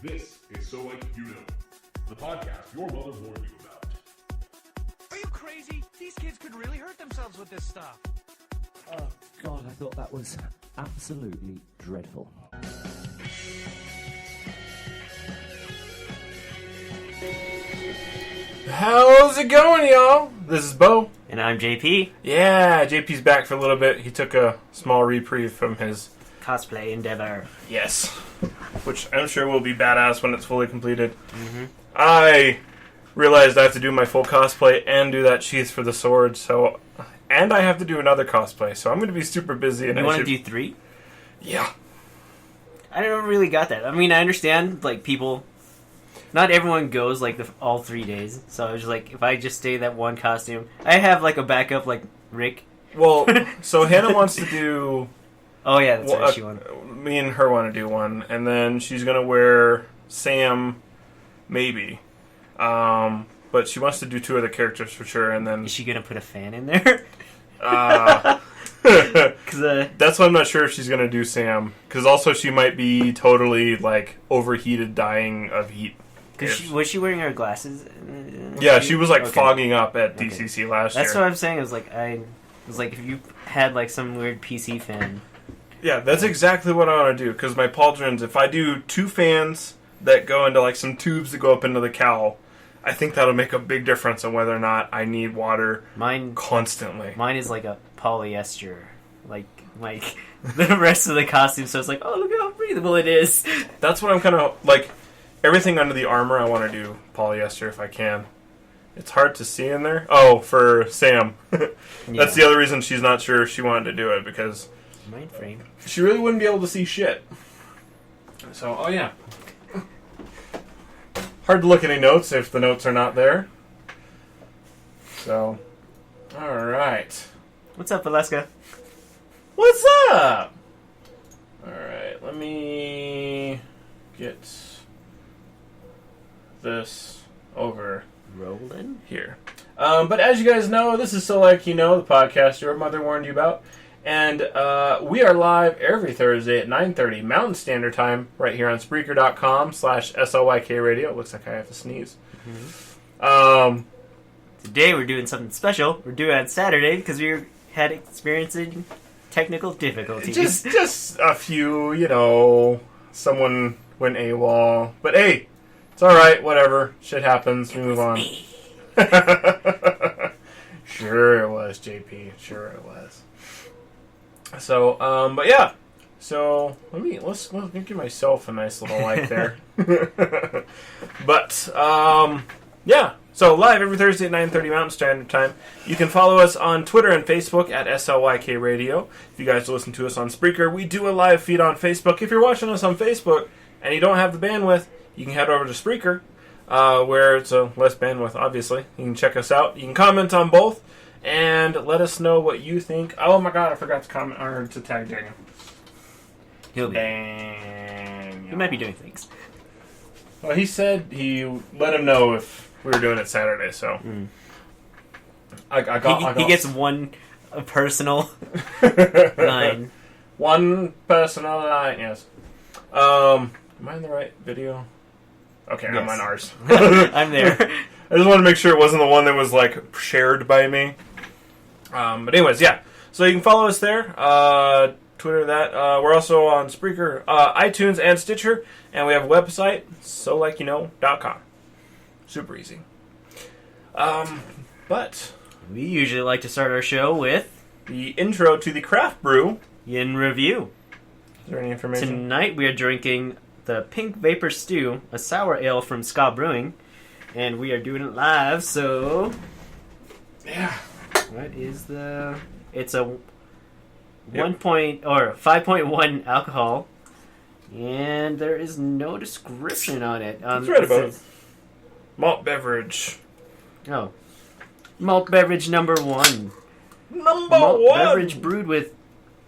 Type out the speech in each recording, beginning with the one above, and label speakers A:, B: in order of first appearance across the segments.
A: This is So Like You Know, the podcast your mother warned you about.
B: Are you crazy? These kids could really hurt themselves with this stuff.
C: Oh, God, I thought that was absolutely dreadful.
D: How's it going, y'all? This is Bo.
E: And I'm JP.
D: Yeah, JP's back for a little bit. He took a small reprieve from his
E: Cosplay endeavor.
D: yes, which I'm sure will be badass when it's fully completed.
E: Mm-hmm.
D: I realized I have to do my full cosplay and do that sheath for the sword, and I have to do another cosplay, so I'm going to be super busy. And
E: You want to do 3?
D: Yeah.
E: I don't really got that. I mean, I understand, like, people... Not everyone goes, like, all 3 days. So I was just like, if I just stay that one costume... I have, like, a backup, like, Rick.
D: Well, so Hannah wants to do...
E: Oh, yeah, that's right, she won.
D: Me and her want to do one, and then she's going to wear Sam, maybe. But she wants to do 2 other characters for sure, and then...
E: Is she going to put a fan in there?
D: That's why I'm not sure if she's going to do Sam. Because also she might be totally, like, overheated, dying of heat.
E: Was she wearing her glasses?
D: Yeah, she was, like,
E: Okay.
D: fogging up at DCC last year.
E: That's what I'm saying. It was like if you had, like, some weird PC fan.
D: Yeah, that's exactly what I want to do. Because my pauldrons, if I do 2 fans that go into, like, some tubes that go up into the cowl, I think that'll make a big difference on whether or not I need water constantly.
E: Mine is like a polyester, like the rest of the costume. So it's like, oh, look how breathable it is.
D: That's what I'm kind of like. Everything under the armor, I want to do polyester if I can. It's hard to see in there. Oh, for Sam. That's the other reason she's not sure if she wanted to do it, because
E: mind frame.
D: She really wouldn't be able to see shit. So, oh yeah. Hard to look at any notes if the notes are not there. So, alright.
E: What's up, Alaska?
D: What's up? Alright, let me get this over
E: Rolling
D: here. But as you guys know, this is So Like You Know, the podcast your mother warned you about. And we are live every Thursday at 9:30 Mountain Standard Time right here on Spreaker.com/SLYK Radio. It looks like I have to sneeze.
E: Mm-hmm. Today we're doing something special. We're doing it on Saturday because we had experiencing technical difficulties.
D: Just a few, someone went AWOL. But hey, it's alright, whatever. Shit happens, we move on. Sure it was, JP. Sure it was. So, but yeah. So, let's give myself a nice little like there. But, yeah. So, live every Thursday at 9:30 Mountain Standard Time. You can follow us on Twitter and Facebook at SLYK Radio. If you guys listen to us on Spreaker, we do a live feed on Facebook. If you're watching us on Facebook and you don't have the bandwidth, you can head over to Spreaker, where it's a less bandwidth, obviously. You can check us out. You can comment on both. And let us know what you think. Oh my god, I forgot to comment or to tag Daniel.
E: He'll be.
D: Daniel.
E: He might be doing things.
D: Well, he said he let him know if we were doing it Saturday, so.
E: He gets one personal line.
D: One personal line, yes. Am I in the right video? Okay,
E: Yes.
D: I'm on ours.
E: I'm there.
D: I just wanted to make sure it wasn't the one that was, like, shared by me. But anyways, yeah. So you can follow us there. Twitter that. We're also on Spreaker, iTunes, and Stitcher. And we have a website, solikeyouknow.com. Super easy. But
E: We usually like to start our show with
D: the intro to the craft brew.
E: In Review.
D: Is there any information?
E: Tonight we are drinking the Pink Vapor Stew, a sour ale from Scott Brewing. And we are doing it live, so...
D: Yeah.
E: What is the... It's a 5.1 alcohol. And there is no description on it.
D: It's right about it. Malt beverage.
E: Oh. Malt beverage number 1.
D: Number
E: Malt
D: 1!
E: beverage brewed with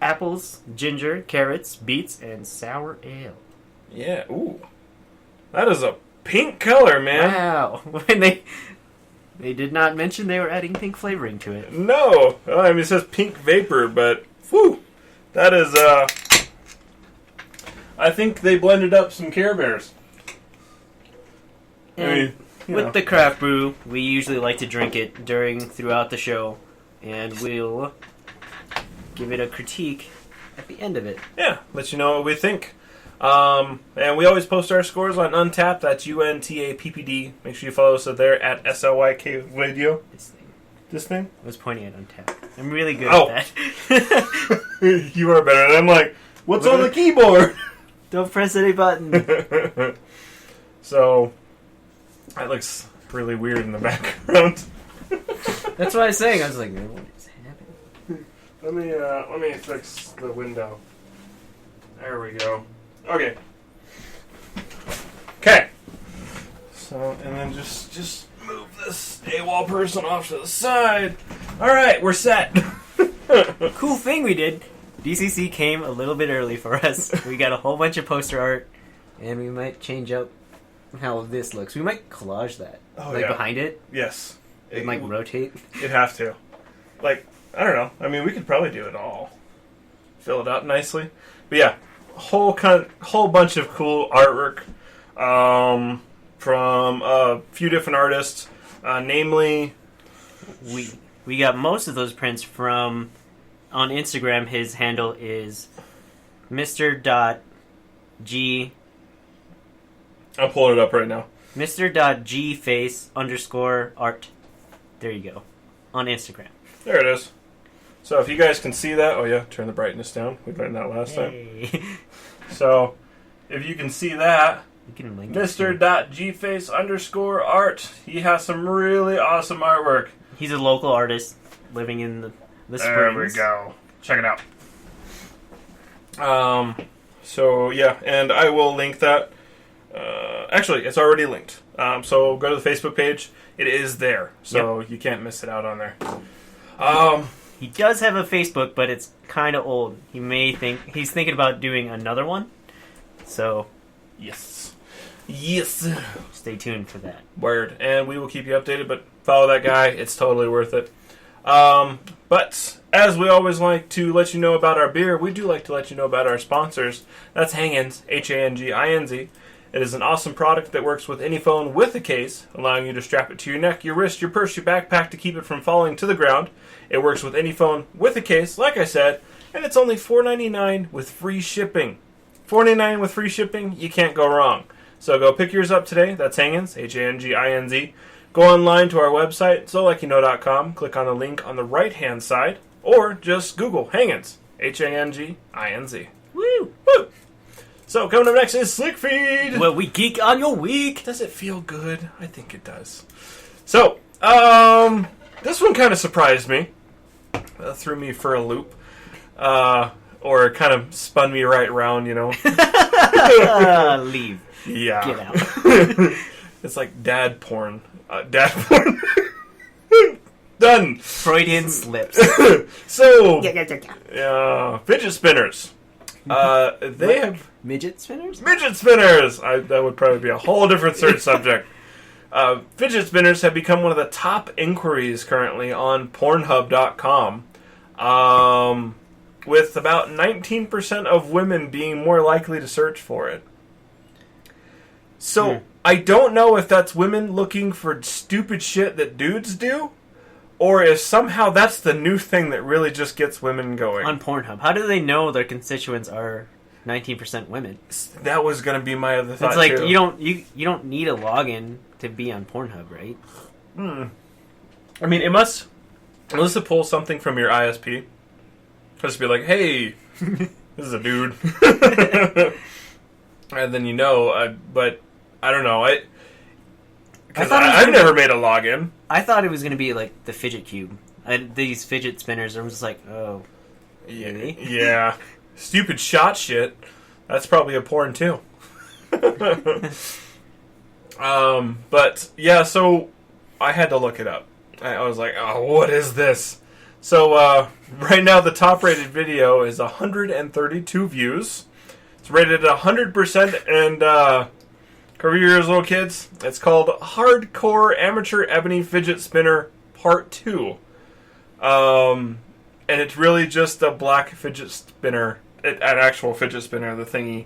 E: apples, ginger, carrots, beets, and sour ale.
D: Yeah, ooh. That is a pink color, man.
E: Wow. When they did not mention they were adding pink flavoring to it.
D: No. Well, I mean, it says pink vapor, but whew. That is, I think they blended up some Care Bears.
E: And with the craft brew, we usually like to drink it throughout the show, and we'll give it a critique at the end of it.
D: Yeah, let you know what we think. And we always post our scores on Untappd. That's UNTAPPD. Make sure you follow us there at SLYK Radio. This thing?
E: I was pointing at Untappd. I'm really good at that.
D: You are better. And I'm like, what's on the keyboard?
E: Don't press any button.
D: So, that looks really weird in the background.
E: That's what I was saying. I was like, what is happening?
D: Let me fix the window. There we go. Okay. So, and then just move this AWOL person off to the side. Alright, we're set.
E: Cool thing we did. DCC came a little bit early for us. We got a whole bunch of poster art, and we might change up how this looks. We might collage that. Behind it.
D: Yes.
E: And rotate.
D: You'd have to. I don't know. I mean, we could probably do it all. Fill it out nicely. But yeah, whole bunch of cool artwork from a few different artists. Namely,
E: we got most of those prints from on Instagram. His handle is Mr.G.
D: I'm pulling it up right now.
E: Mr.Gface_art. There you go. On Instagram.
D: There it is. So if you guys can see that, turn the brightness down. We learned that last time. So if you can see that, Mr.Gface_art, he has some really awesome artwork.
E: He's a local artist living in the Springs.
D: There we go. Check it out. So yeah, and I will link that. Actually, it's already linked. So go to the Facebook page. It is there, so you can't miss it out on there.
E: He does have a Facebook, but it's kind of old. He's thinking about doing another one. So,
D: yes,
E: stay tuned for that.
D: Word, and we will keep you updated. But follow that guy; it's totally worth it. But as we always like to let you know about our beer, we do like to let you know about our sponsors. That's Hanginz, Hanginz. It is an awesome product that works with any phone with a case, allowing you to strap it to your neck, your wrist, your purse, your backpack to keep it from falling to the ground. It works with any phone with a case, like I said, and it's only $4.99 with free shipping. $4.99 with free shipping, you can't go wrong. So go pick yours up today. That's Hanginz, Hanginz. Go online to our website, solikeyknow.com, click on the link on the right-hand side, or just Google Hanginz, Hanginz.
E: Woo!
D: Woo! So, coming up next is Slick Feed.
E: Well, we geek on your week.
D: Does it feel good? I think it does. So, this one kind of surprised me. Threw me for a loop. Or kind of spun me right round,
E: Leave.
D: Yeah.
E: Get out.
D: It's like dad porn. Dad porn. Done.
E: Freudian slips.
D: So, fidget spinners. They have
E: midget spinners.
D: Midget spinners. That would probably be a whole different search subject. Fidget spinners have become one of the top inquiries currently on Pornhub.com, with about 19% of women being more likely to search for it. So I don't know if that's women looking for stupid shit that dudes do, or if somehow that's the new thing that really just gets women going.
E: On Pornhub. How do they know their constituents are 19% women?
D: That was going to be my other thought,
E: it's like,
D: too.
E: you don't need a login to be on Pornhub, right?
D: I mean, unless it pulls something from your ISP. Just be like, hey, this is a dude. And then but I don't know. I've never made a login.
E: I thought it was going to be like the fidget cube. These fidget spinners, I was just like, oh, really?
D: Yeah. Stupid shot shit. That's probably a porn too. But yeah, so I had to look it up. I was like, oh, what is this? So right now the top rated video is 132 views. It's rated at 100% and cover your ears, little kids. It's called Hardcore Amateur Ebony Fidget Spinner Part 2. And it's really just a black fidget spinner, an actual fidget spinner, the thingy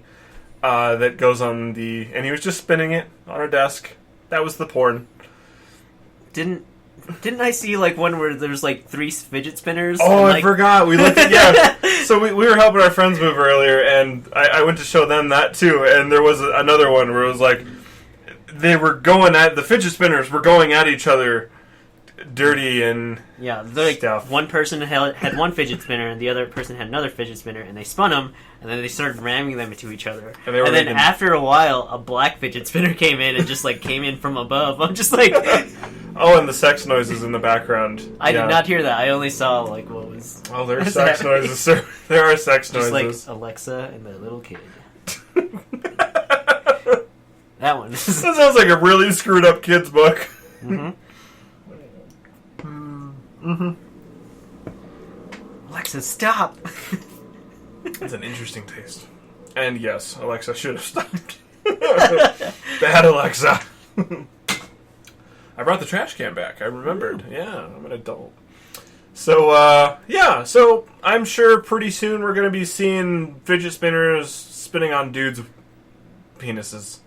D: that goes on and he was just spinning it on a desk. That was the porn.
E: Didn't I see like one where there's like 3 fidget spinners?
D: Oh,
E: and,
D: I
E: like...
D: forgot. We looked at, yeah. So we were helping our friends move earlier, and I went to show them that too. And there was another one where it was like they were going at the fidget spinners were going at each other, dirty and
E: like
D: stuff.
E: One person had one fidget spinner, and the other person had another fidget spinner, and they spun them, and then they started ramming them into each other. And then after a while, a black fidget spinner came in and just like came in from above. I'm just like.
D: Oh, and the sex noises in the background.
E: I did not hear that. I only saw, like, what was...
D: Oh, there are sex noises, sir. There are sex noises.
E: Just like Alexa and the little kid. That one.
D: That sounds like a really screwed up kid's book.
E: Mm-hmm. Mm-hmm. Alexa, stop!
D: That's an interesting taste. And yes, Alexa should have stopped. Bad Alexa. I brought the trash can back. I remembered. Yeah, I'm an adult. So, so I'm sure pretty soon we're going to be seeing fidget spinners spinning on dudes' penises.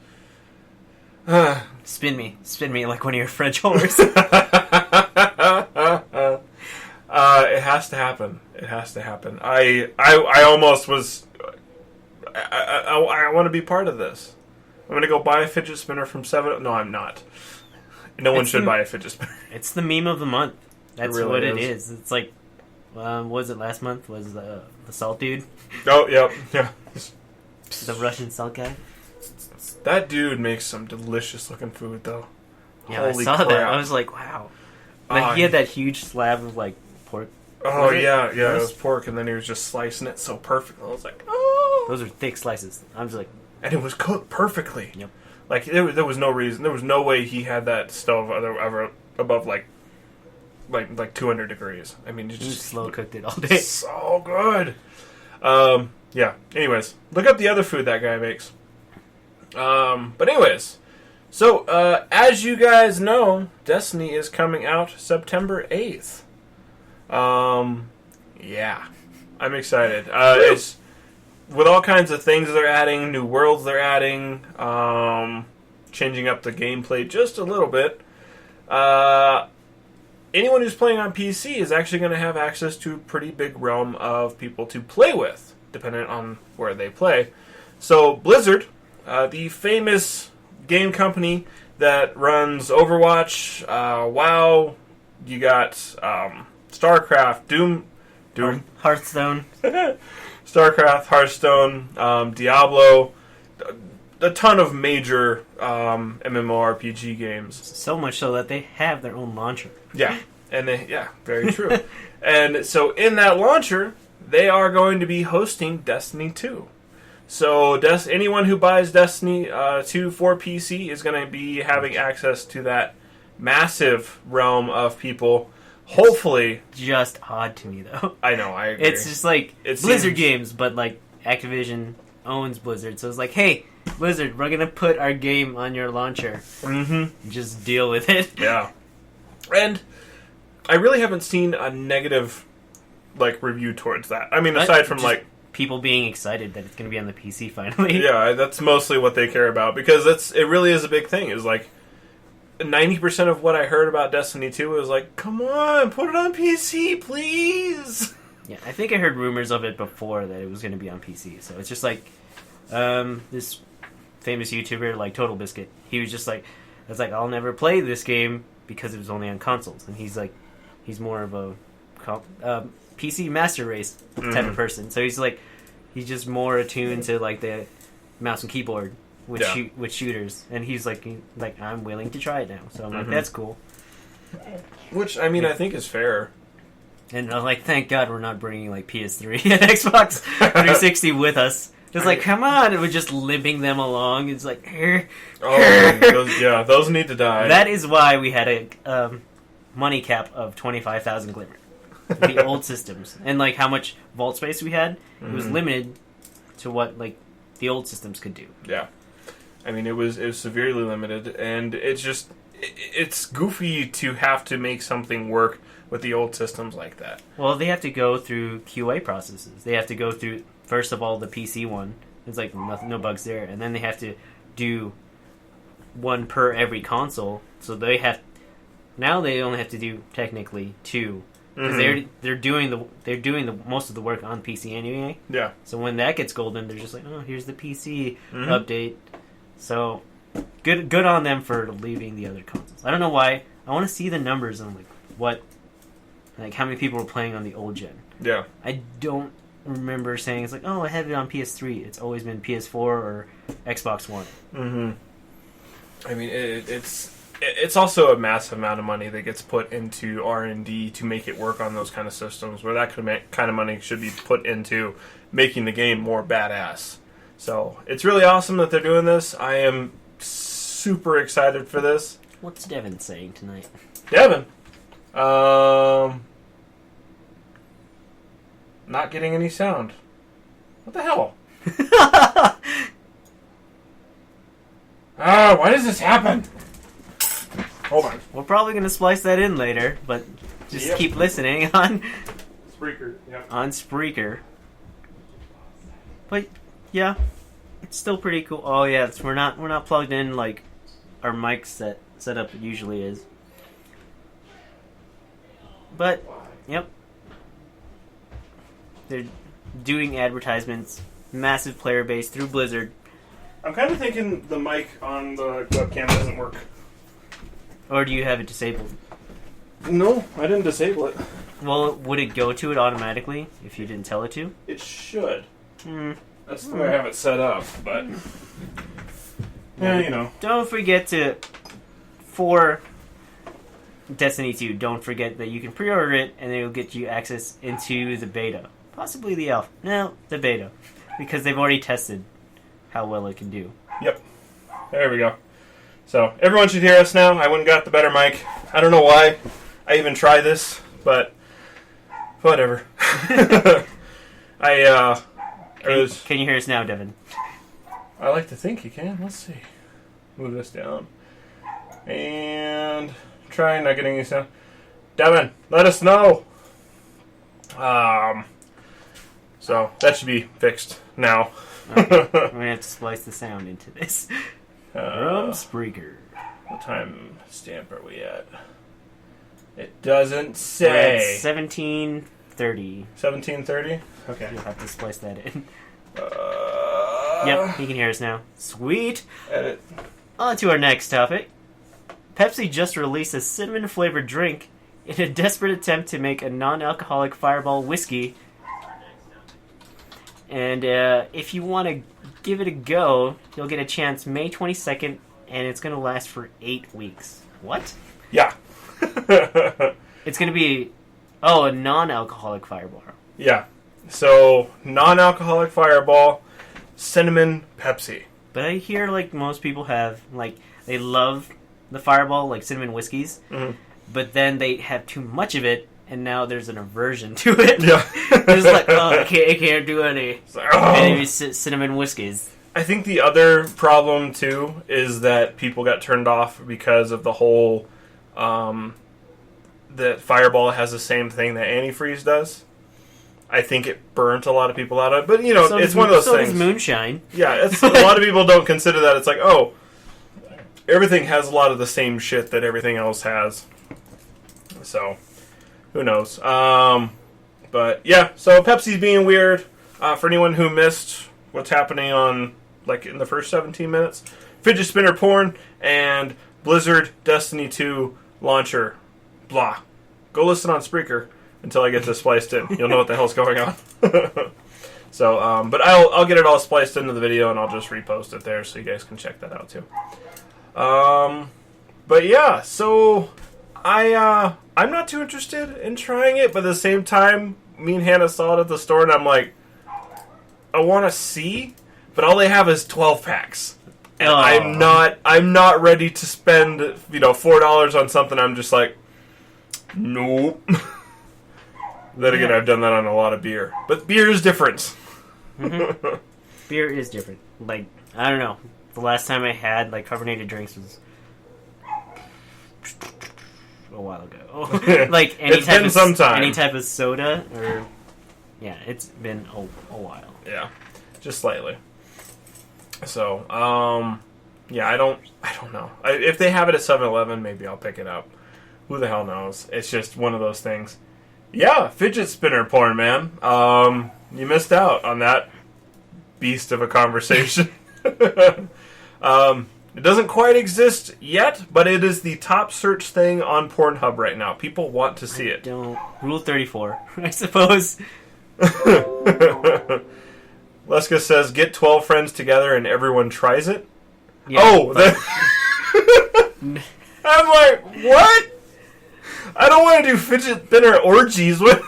E: Spin me like one of your French whores.
D: It has to happen. It has to happen. I almost was. I want to be part of this. I'm going to go buy a fidget spinner from 7. No, I'm not. No one should buy a fidget spinner.
E: It's the meme of the month. That's
D: really
E: what it is. It's like, what was it last month? Was the salt dude?
D: Oh, yeah.
E: The Russian salt guy?
D: That dude makes some delicious looking food, though.
E: Yeah,
D: Holy
E: I saw
D: crap.
E: that. I was like, wow. Like, he had that huge slab of, like, pork.
D: Oh, yeah, it was pork, and then he was just slicing it so perfect. I was like, oh.
E: Those are thick slices. I was like...
D: And it was cooked perfectly.
E: Yep.
D: Like, there was no reason. There was no way he had that stove ever above, like 200 degrees. I mean, you just
E: slow cooked it all day.
D: So good. Yeah. Anyways, look up the other food that guy makes. But anyways, so as you guys know, Destiny is coming out September 8th. Yeah, I'm excited. It's with all kinds of things they're adding, new worlds they're adding, changing up the gameplay just a little bit. Anyone who's playing on PC is actually going to have access to a pretty big realm of people to play with, depending on where they play. So Blizzard, the famous game company that runs Overwatch, WoW, you got StarCraft, Doom,
E: Hearthstone.
D: StarCraft, Hearthstone, Diablo, a ton of major MMORPG games.
E: So much so that they have their own launcher.
D: Yeah, very true. And so in that launcher, they are going to be hosting Destiny 2. So anyone who buys Destiny 2 for PC is going to be having access to that massive realm of people. Hopefully,
E: just odd to me though.
D: I know, I agree.
E: It's just like Blizzard games, but like Activision owns Blizzard, so it's like, hey, Blizzard, we're gonna put our game on your launcher. Mm-hmm. Just deal with it.
D: Yeah, and I really haven't seen a negative review towards that. I mean, aside from
E: people being excited that it's gonna be on the PC finally.
D: Yeah, that's mostly what they care about because it really is a big thing. Is 90% of what I heard about Destiny 2 was like, come on, put it on PC, please.
E: Yeah, I think I heard rumors of it before that it was going to be on PC. So it's just like this famous YouTuber, like Total Biscuit. He was just like, I'll never play this game because it was only on consoles. And he's like, he's more of a PC master race type of person. So he's just more attuned to the mouse and keyboard. With shooters, and he's like I'm willing to try it now. So I'm like, that's cool.
D: Which I mean, I think is fair.
E: And I'm like, thank God we're not bringing PS3 and Xbox 360 with us. It's like, come on, and we're just limping them along. It's like,
D: those need to die.
E: That is why we had a money cap of 25,000 glimmer. The old systems and how much vault space we had, it was limited to what the old systems could do.
D: Yeah. I mean, it was severely limited, and it's goofy to have to make something work with the old systems like that.
E: Well, they have to go through QA processes. They have to go through, first of all, the PC one. It's no bugs there, and then they have to do one per every console, so they only have to do technically 2. Because they're doing the most of the work on PC anyway.
D: Yeah.
E: So when that gets golden, they're just like, oh, here's the PC update. So good on them for leaving the other consoles. I don't know why. I want to see the numbers on how many people were playing on the old gen.
D: Yeah.
E: I don't remember saying it's like, oh, I have it on PS3. It's always been PS4 or Xbox One.
D: Mm-hmm. I mean, it's also a massive amount of money that gets put into R&D to make it work on those kind of systems, where that kind of money should be put into making the game more badass. So it's really awesome that they're doing this. I am super excited for this.
E: What's Devin saying tonight?
D: Devin? Not getting any sound. What the hell? Why does this happen? Hold on.
E: We're probably going to splice that in later, but just keep listening on
D: Spreaker. Yeah.
E: On Spreaker. But yeah, it's still pretty cool. Oh yeah, we're not plugged in like our mic setup usually is. But yep, they're doing advertisements, massive player base through Blizzard.
D: I'm kind of thinking the mic on the webcam doesn't work.
E: Or do you have it disabled?
D: No, I didn't disable it.
E: Well, would it go to it automatically if you didn't tell it to?
D: It should. That's the way I have it set up, but... Yeah, you know.
E: Don't forget for Destiny 2, don't forget that you can pre-order it, and it'll get you access into the beta. Possibly the alpha. No, the beta. Because they've already tested how well it can do.
D: Yep. There we go. So, everyone should hear us now. I went and got the better mic. I don't know why I even tried this, but whatever.
E: Can you hear us now, Devin?
D: I like to think you can. Let's see. Move this down. And try not getting any sound. Devin, let us know. So, that should be fixed now.
E: Right. We're going to have to splice the sound into this. From Spreaker.
D: What time stamp are we at? It doesn't say.
E: 17:30.
D: 17:30? Okay.
E: You'll have to splice that in. Yep, you can hear us now. Sweet.
D: Edit.
E: On to our next topic. Pepsi just released a cinnamon-flavored drink in a desperate attempt to make a non-alcoholic Fireball whiskey. And if you want to give it a go, you'll get a chance May 22nd, and it's going to last for 8 weeks. What?
D: Yeah.
E: It's going to be, a non-alcoholic Fireball.
D: Yeah. So, non-alcoholic Fireball, cinnamon Pepsi.
E: But I hear, most people have, they love the Fireball, cinnamon whiskeys, but then they have too much of it, and now there's an aversion to it. Yeah. It's I can't do any cinnamon whiskeys.
D: I think the other problem, too, is that people got turned off because of the whole, that Fireball has the same thing that antifreeze does. I think it burnt a lot of people out of it. But, it's one of those things.
E: So does moonshine.
D: Yeah, a lot of people don't consider that. It's like, everything has a lot of the same shit that everything else has. So, who knows? But, yeah, so Pepsi's being weird. For anyone who missed what's happening on, in the first 17 minutes, fidget spinner porn and Blizzard Destiny 2 launcher. Blah. Go listen on Spreaker until I get this spliced in. You'll know what the hell's going on. So, but I'll get it all spliced into the video and I'll just repost it there so you guys can check that out too. But yeah, so I'm not too interested in trying it, but at the same time, me and Hannah saw it at the store and I'm like, I want to see, but all they have is 12 packs. And I'm not ready to spend, $4 on something. I'm just like, nope. Then again, I've done that on a lot of beer. But beer is different.
E: Mm-hmm. Beer is different. I don't know. The last time I had, carbonated drinks was a while ago. Any type of soda, or... Yeah, it's been a while.
D: Yeah, just slightly. So, Yeah, I don't know. If they have it at 7-Eleven, maybe I'll pick it up. Who the hell knows? It's just one of those things. Yeah, fidget spinner porn, man. You missed out on that beast of a conversation. It doesn't quite exist yet, but it is the top search thing on Pornhub right now. People want to see it.
E: Rule 34, I suppose.
D: Leska says, get 12 friends together and everyone tries it.
E: Yeah,
D: I'm like, what? I don't want to do fidget spinner orgies with.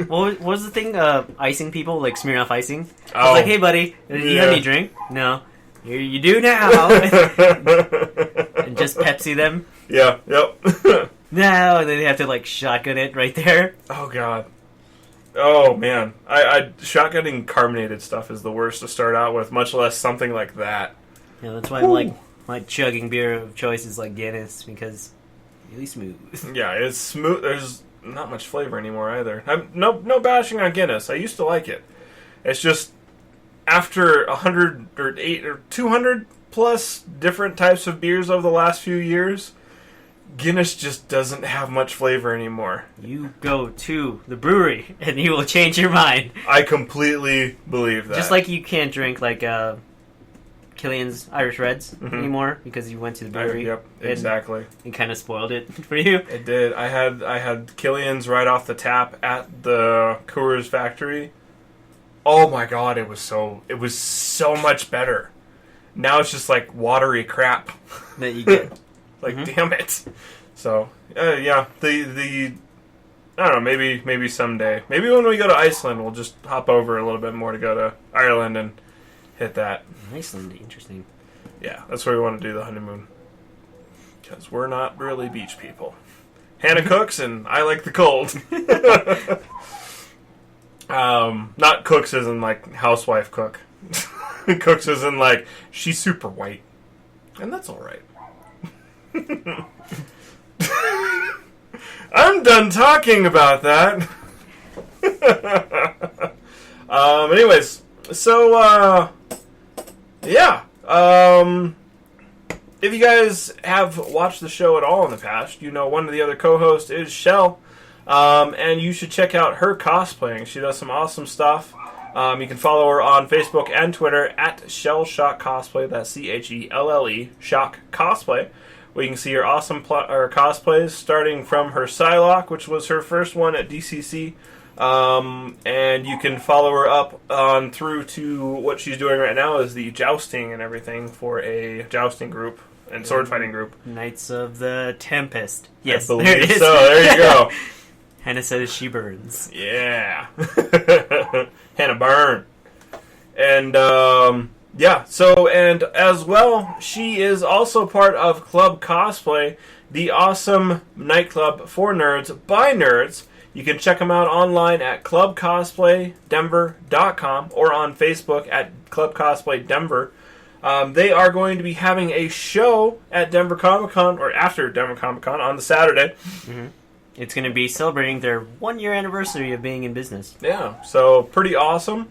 E: What was the thing? Icing people, like smearing off icing. I
D: Oh.
E: was like, hey, buddy, did you have any drink? No. Here you do now. And just Pepsi them.
D: Yeah, yep.
E: No, and then they have to like shotgun it right there.
D: Oh, God. Oh, man. I shotgunning carbonated stuff is the worst to start out with, much less something like that.
E: Yeah, that's why like my chugging beer of choice is like Guinness, because it's really smooth.
D: Yeah, it's smooth. There's not much flavor anymore either. No bashing on Guinness. I used to like it. It's just after 100 or 8 or 200 plus different types of beers over the last few years, Guinness just doesn't have much flavor anymore.
E: You go to the brewery and you will change your mind.
D: I completely believe that.
E: Just like you can't drink like Killian's Irish Reds anymore because you went to the brewery.
D: Yep, exactly.
E: It kind of spoiled it for you.
D: It did. I had Killian's right off the tap at the Coors factory. Oh my God, it was so much better. Now it's just like watery crap
E: That you get.
D: like damn it. So yeah, the I don't know, maybe someday. Maybe when we go to Iceland, we'll just hop over a little bit more to go to Ireland and hit that.
E: Iceland, interesting.
D: Yeah, that's where we want to do the honeymoon. Because we're not really beach people. Hannah cooks, and I like the cold. Not cooks as in, like, housewife cook. Cooks as in, like, she's super white. And that's alright. I'm done talking about that. Anyways, so, yeah. If you guys have watched the show at all in the past, you know one of the other co-hosts is Shell. And you should check out her cosplaying. She does some awesome stuff. You can follow her on Facebook and Twitter at Shell Shock Cosplay. That's CHELLE Shock Cosplay. Where you can see her awesome cosplays, starting from her Psylocke, which was her first one at DCC. And you can follow her up on through to what she's doing right now is the jousting and everything for a jousting group and sword fighting group.
E: Knights of the Tempest. Yes,
D: I believe
E: there it is.
D: so. There you go.
E: Hannah says she burns.
D: Yeah. Hannah burn. And, yeah, so, and as well, she is also part of Club Cosplay, the awesome nightclub for nerds by nerds. You can check them out online at clubcosplaydenver.com or on Facebook at Club Cosplay Denver. They are going to be having a show at Denver Comic Con, or after Denver Comic Con, on the Saturday.
E: Mm-hmm. It's going to be celebrating their 1-year anniversary of being in business.
D: Yeah, so pretty awesome.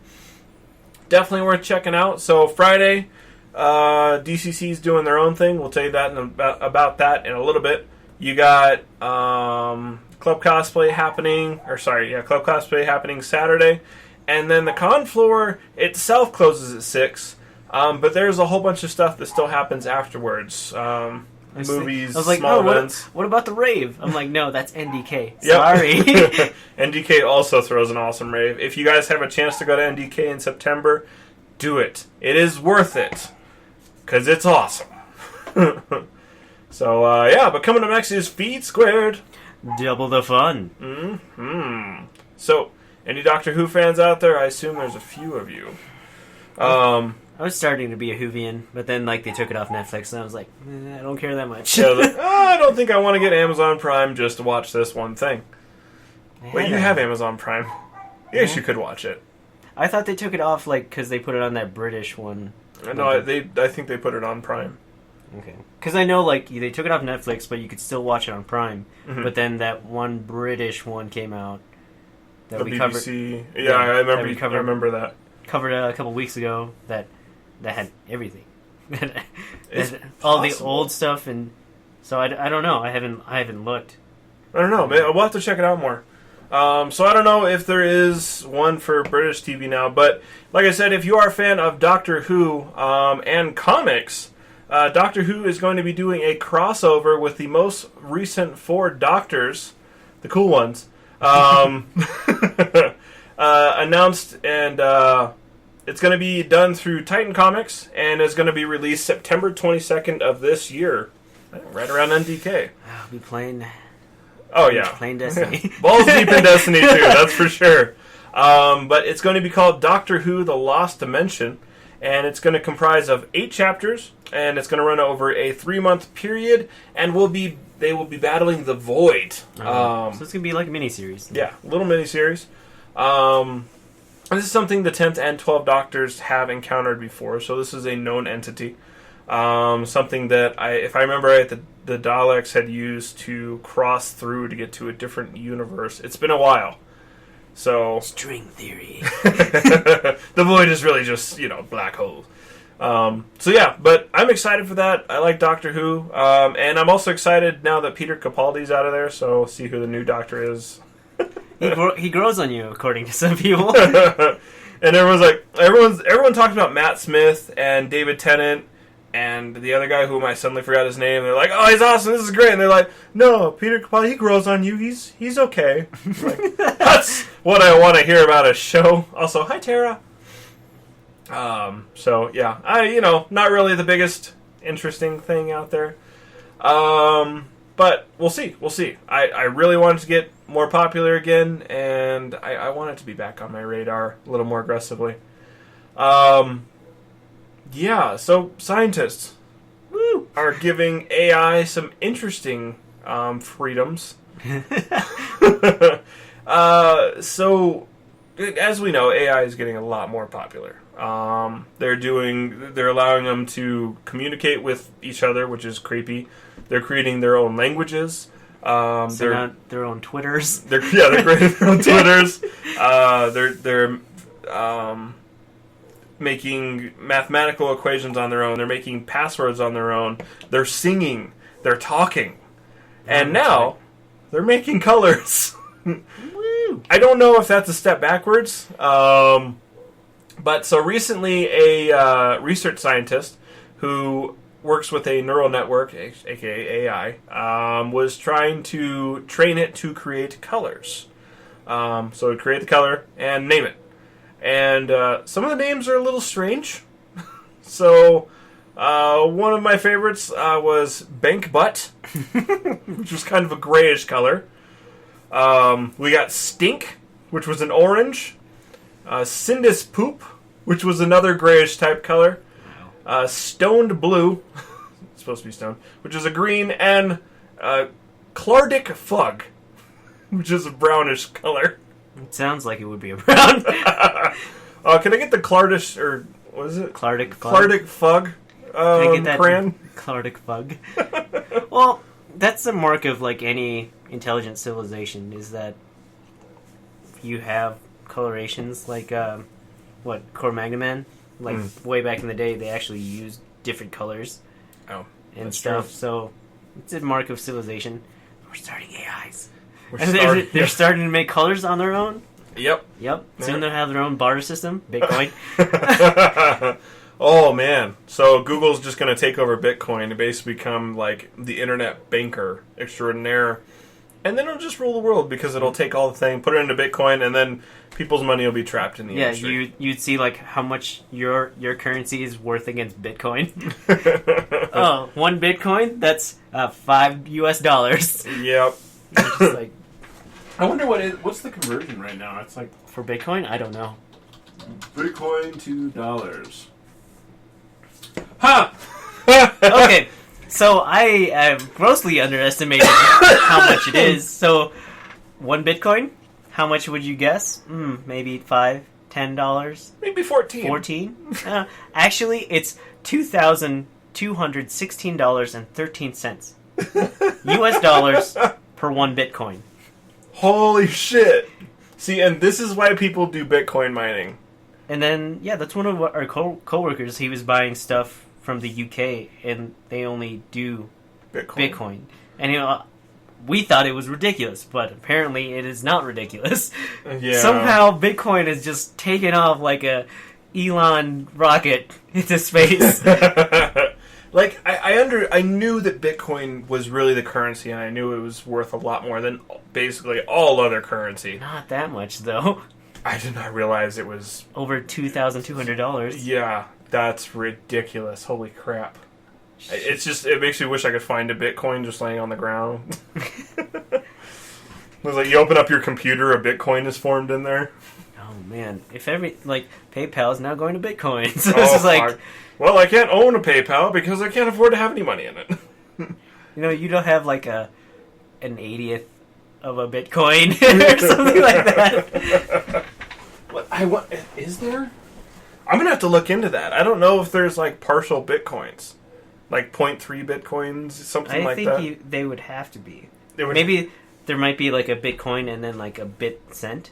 D: Definitely worth checking out. So Friday, DCC's doing their own thing. We'll tell you that about that in a little bit. You got Club Cosplay happening, Club Cosplay happening Saturday, and then the con floor itself closes at 6. But there's a whole bunch of stuff that still happens afterwards. Movies,
E: I was like,
D: small events.
E: What about the rave? I'm like, no, that's NDK.
D: Yep.
E: Sorry.
D: NDK also throws an awesome rave. If you guys have a chance to go to NDK in September, do it. It is worth it. Because it's awesome. So, yeah, but coming up next is Feed Squared.
E: Double the fun.
D: Mm-hmm. So, any Doctor Who fans out there? I assume there's a few of you.
E: I was starting to be a Whovian, but then like they took it off Netflix, and I was like, I don't care that much.
D: Yeah, I don't think I want to get Amazon Prime just to watch this one thing. Wait, you have Amazon Prime. Yes, you could watch it.
E: I thought they took it off like because they put it on that British one.
D: No, I think they put it on Prime.
E: Okay. Because I know like they took it off Netflix, but you could still watch it on Prime. Mm-hmm. But then that one British one came out that
D: the
E: we
D: BBC.
E: covered.
D: Yeah, I remember that.
E: Covered a couple weeks ago that had everything.
D: It's
E: all the
D: possible.
E: old stuff, and so I don't know. I haven't looked.
D: I don't know. We'll have to check it out more. So I don't know if there is one for British TV now, but like I said, if you are a fan of Doctor Who and comics, Doctor Who is going to be doing a crossover with the most recent 4 Doctors, the cool ones, announced, and it's going to be done through Titan Comics, and is going to be released September 22nd of this year, right around NDK.
E: I'll be playing.
D: Oh, yeah.
E: Playing Destiny.
D: Balls deep in Destiny 2, that's for sure. But it's going to be called Doctor Who The Lost Dimension, and it's going to comprise of 8 chapters, and it's going to run over a 3-month period, and they will be battling the Void.
E: So it's going to be like a miniseries.
D: Yeah, a little miniseries. This is something the 10th and 12th Doctors have encountered before, so this is a known entity. Something that, if I remember right, the Daleks had used to cross through to get to a different universe. It's been a while. So
E: String theory.
D: the Void is really just, black holes. So yeah, but I'm excited for that. I like Doctor Who. And I'm also excited now that Peter Capaldi's out of there, so see who the new Doctor is.
E: He grows on you, according to some people.
D: And everyone talks about Matt Smith and David Tennant and the other guy whom I suddenly forgot his name. They're like, "Oh, he's awesome! This is great!" And they're like, "No, Peter Capaldi, he grows on you. He's okay." Like, that's what I want to hear about a show. Also, hi Tara. So yeah, not really the biggest interesting thing out there. But we'll see. I really want it to get more popular again, and I want it to be back on my radar a little more aggressively. Yeah, so scientists are giving AI some interesting freedoms. So, as we know, AI is getting a lot more popular. They're allowing them to communicate with each other, which is creepy. They're creating their own languages.
E: They're their own Twitters.
D: They're creating their own Twitters. They're making mathematical equations on their own. They're making passwords on their own. They're singing. They're talking. And now they're making colors.
E: Woo!
D: I don't know if that's a step backwards. But so recently a research scientist who works with a neural network, aka AI, was trying to train it to create colors. So create the color and name it. And some of the names are a little strange. So one of my favorites was Bank Butt, which was kind of a grayish color. We got Stink, which was an orange. Sindus Poop, which was another grayish type color. Stoned Blue, it's supposed to be stone, which is a green, and Clardic Fug, which is a brownish color.
E: It sounds like it would be a brown.
D: Can I get the Clardish, or what is it?
E: Clardic
D: Fug.
E: Can I get that
D: crayon?
E: Clardic Fug. Well, that's the mark of like any intelligent civilization, is that you have colorations like Cro-Magnon Man. Like way back in the day, they actually used different colors and stuff.
D: True.
E: So it's a mark of civilization. We're starting AIs.
D: They're
E: They're starting to make colors on their own.
D: Yep.
E: Soon they'll have their own barter system, Bitcoin.
D: Oh man! So Google's just going to take over Bitcoin and basically become like the internet banker extraordinaire, and then it'll just rule the world because it'll take all the thing, put it into Bitcoin, and then people's money will be trapped in the industry.
E: You'd see like how much your currency is worth against Bitcoin. Oh, 1 Bitcoin, that's $5.
D: Yep.
E: Just like,
D: I wonder what's the conversion right now? It's like
E: for Bitcoin, I don't know.
D: Bitcoin to dollars. Ha!
E: Okay, so I grossly underestimated how much it is. So 1 Bitcoin, how much would you guess? Maybe $5, $10?
D: Maybe 14.
E: 14? Actually, it's $2,216.13 US dollars per 1 Bitcoin.
D: Holy shit! See, and this is why people do Bitcoin mining.
E: And then, that's one of our co-workers. He was buying stuff from the UK, and they only do
D: Bitcoin.
E: Bitcoin. And we thought it was ridiculous, but apparently it is not ridiculous.
D: Yeah.
E: Somehow Bitcoin has just taken off like a Elon rocket into space.
D: Like I knew that Bitcoin was really the currency, and I knew it was worth a lot more than basically all other currency.
E: Not that much, though.
D: I did not realize it was
E: Over $2,200.
D: Yeah, that's ridiculous. Holy crap. It makes me wish I could find a Bitcoin just laying on the ground. It was like you open up your computer, a Bitcoin is formed in there.
E: Oh man, if PayPal is now going to Bitcoin, so this is like,
D: fuck. Well, I can't own a PayPal because I can't afford to have any money in it.
E: you don't have like an 80th of a Bitcoin or something like that.
D: What is there? I'm gonna have to look into that. I don't know if there's like partial Bitcoins, like 0.3 Bitcoins, something like that.
E: I think they would have to be. Maybe there might be like a Bitcoin and then like a bit cent,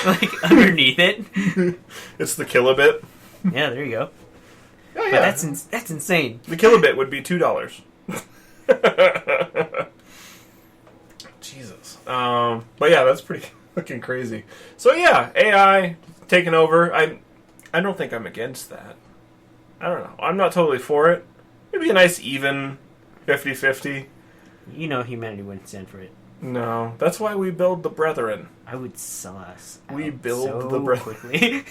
E: like underneath it.
D: It's the kilobit.
E: Yeah, there you go.
D: Oh, yeah.
E: But that's insane.
D: The kilobit would be $2. Jesus. But yeah, that's pretty fucking crazy. So yeah, AI taking over. I don't think I'm against that. I don't know. I'm not totally for it. It'd be a nice even 50-50.
E: Humanity wouldn't stand for it.
D: No, that's why we build the brethren.
E: I would sell us.
D: We
E: out
D: build
E: so
D: the brethren.
E: quickly.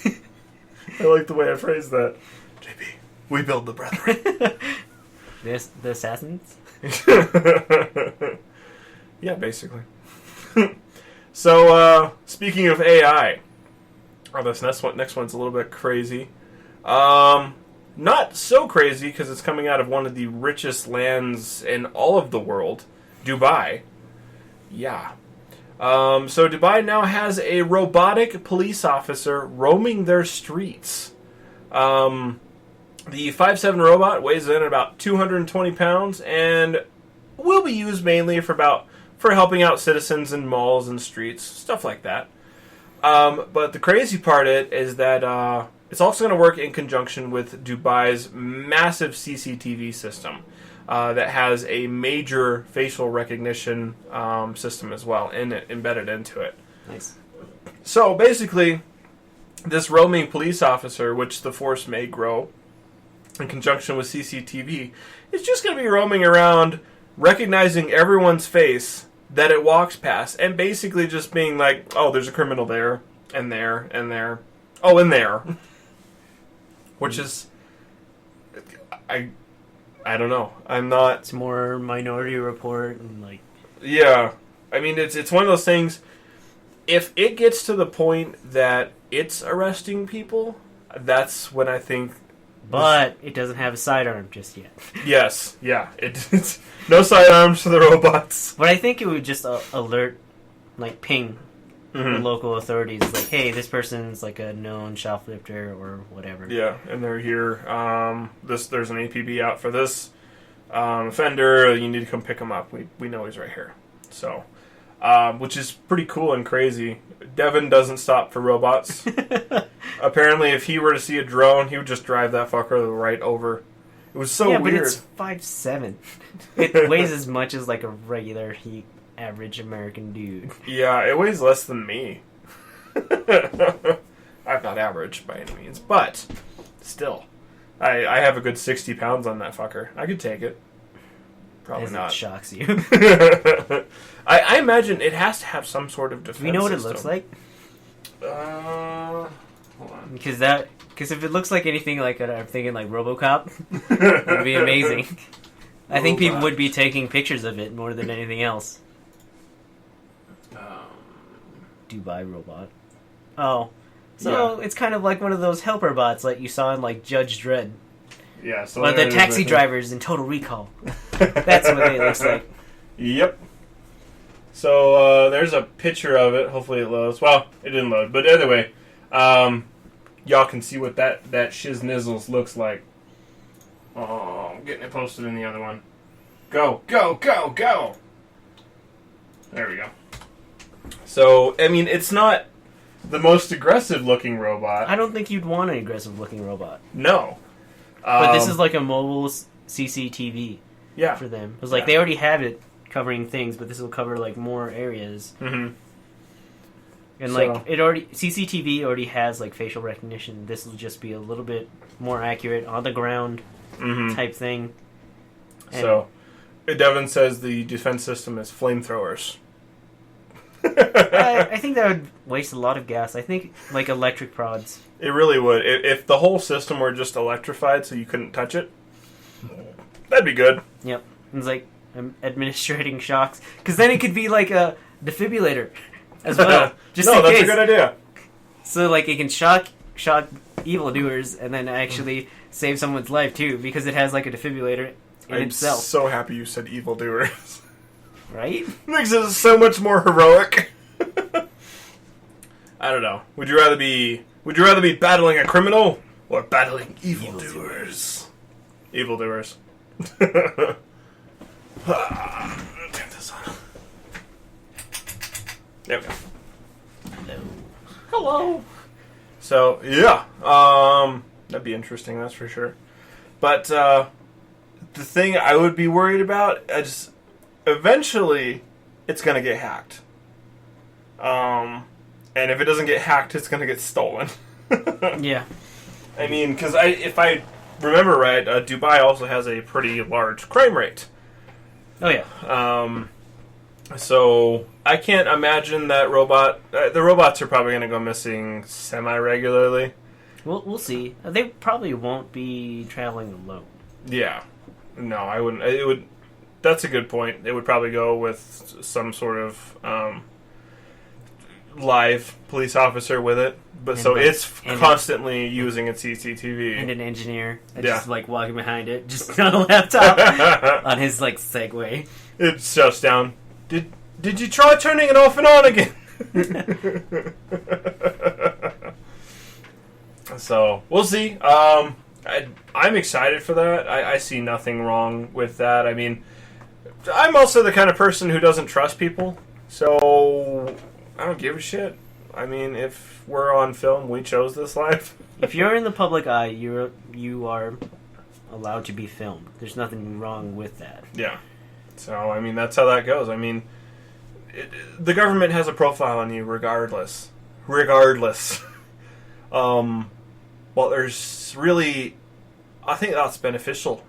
D: I like the way I phrased that. JP, we build the brethren.
E: The assassins?
D: Yeah, basically. So, speaking of AI, this next one's a little bit crazy. Not so crazy because it's coming out of one of the richest lands in all of the world, Dubai. Yeah. So Dubai now has a robotic police officer roaming their streets. The 5'7" robot weighs in at about 220 pounds and will be used mainly for helping out citizens in malls and streets, stuff like that. But the crazy part is that it's also going to work in conjunction with Dubai's massive CCTV system that has a major facial recognition system as well embedded into it.
E: Nice.
D: So basically, this roaming police officer, which the force may grow in conjunction with CCTV, is just going to be roaming around, recognizing everyone's face that it walks past, and basically just being like, oh, there's a criminal there, and there, and there. Oh, and there. Which is... I don't know. I'm not...
E: It's more Minority Report and like...
D: Yeah. I mean, it's one of those things... If it gets to the point that it's arresting people, that's when I think...
E: But it doesn't have a sidearm just yet.
D: Yes. Yeah. It's no sidearms for the robots.
E: But I think it would just alert, like ping the local authorities, like, hey, this person's like a known shoplifter or whatever.
D: Yeah, and they're here. There's an APB out for this offender. You need to come pick him up. We know he's right here. So, which is pretty cool and crazy. Devin doesn't stop for robots. Apparently, if he were to see a drone, he would just drive that fucker right over. It was so weird.
E: But it's 5'7". It weighs as much as like a regular average American dude.
D: Yeah, it weighs less than me. I'm not average by any means, but still, I have a good 60 pounds on that fucker. I could take it. Probably not.
E: It shocks you.
D: I imagine it has to have some sort of defense.
E: Do we know what
D: system.
E: it looks like?
D: Hold on.
E: Because if it looks like anything like that, I'm thinking like RoboCop. It'd be amazing. I think people would be taking pictures of it more than anything else. Dubai robot. Oh. So it's kind of like one of those helper bots like you saw in like Judge Dredd.
D: Yeah, so
E: Or the taxi drivers in Total Recall. That's what it looks like.
D: Yep. So there's a picture of it. Hopefully it loads. Well, it didn't load. But anyway, y'all can see what that shiznizzles looks like. Oh, I'm getting it posted in the other one. Go, go, go, go! There we go. So, I mean, it's not the most aggressive looking robot.
E: I don't think you'd want an aggressive looking robot.
D: No.
E: But this is like a mobile CCTV
D: Yeah.
E: for them. It was like they already have it covering things, but this will cover like more areas.
D: Mm-hmm.
E: And like CCTV already has like facial recognition. This will just be a little bit more accurate, on the ground type thing. And
D: so, Devin says the defense system is flamethrowers.
E: I think that would waste a lot of gas. I think like electric prods.
D: It really would. If the whole system were just electrified so you couldn't touch it, that'd be good.
E: Yep. It's like administrating shocks. Because then it could be like a defibrillator as well. Just
D: no,
E: in
D: that's
E: case.
D: a good idea.
E: So like it can shock evildoers and then actually save someone's life too, because it has like a defibrillator in itself.
D: I'm so happy you said evildoers.
E: Right?
D: Makes it so much more heroic. I don't know. Would you rather be battling a criminal or battling evildoers? Evildoers. Turn this on. There we go. Hello. So yeah, that'd be interesting. That's for sure. But the thing I would be worried about, eventually, it's gonna get hacked. And if it doesn't get hacked, it's gonna get stolen.
E: Yeah.
D: I mean, because if I remember right, Dubai also has a pretty large crime rate.
E: Oh yeah.
D: So I can't imagine that the robots are probably gonna go missing semi-regularly.
E: We'll see. They probably won't be traveling alone.
D: Yeah. No, I wouldn't. It would. That's a good point. They would probably go with some sort of live police officer with it. But so it's constantly using its CCTV.
E: And an engineer just like walking behind it, just on a laptop on his like Segway.
D: It shuts down. Did you try turning it off and on again? So we'll see. I'm excited for that. I see nothing wrong with that. I mean, I'm also the kind of person who doesn't trust people, so I don't give a shit. I mean, if we're on film, we chose this life.
E: If you're in the public eye, you are allowed to be filmed. There's nothing wrong with that.
D: Yeah. So, I mean, that's how that goes. I mean, the government has a profile on you regardless. Well, there's really... I think that's beneficial.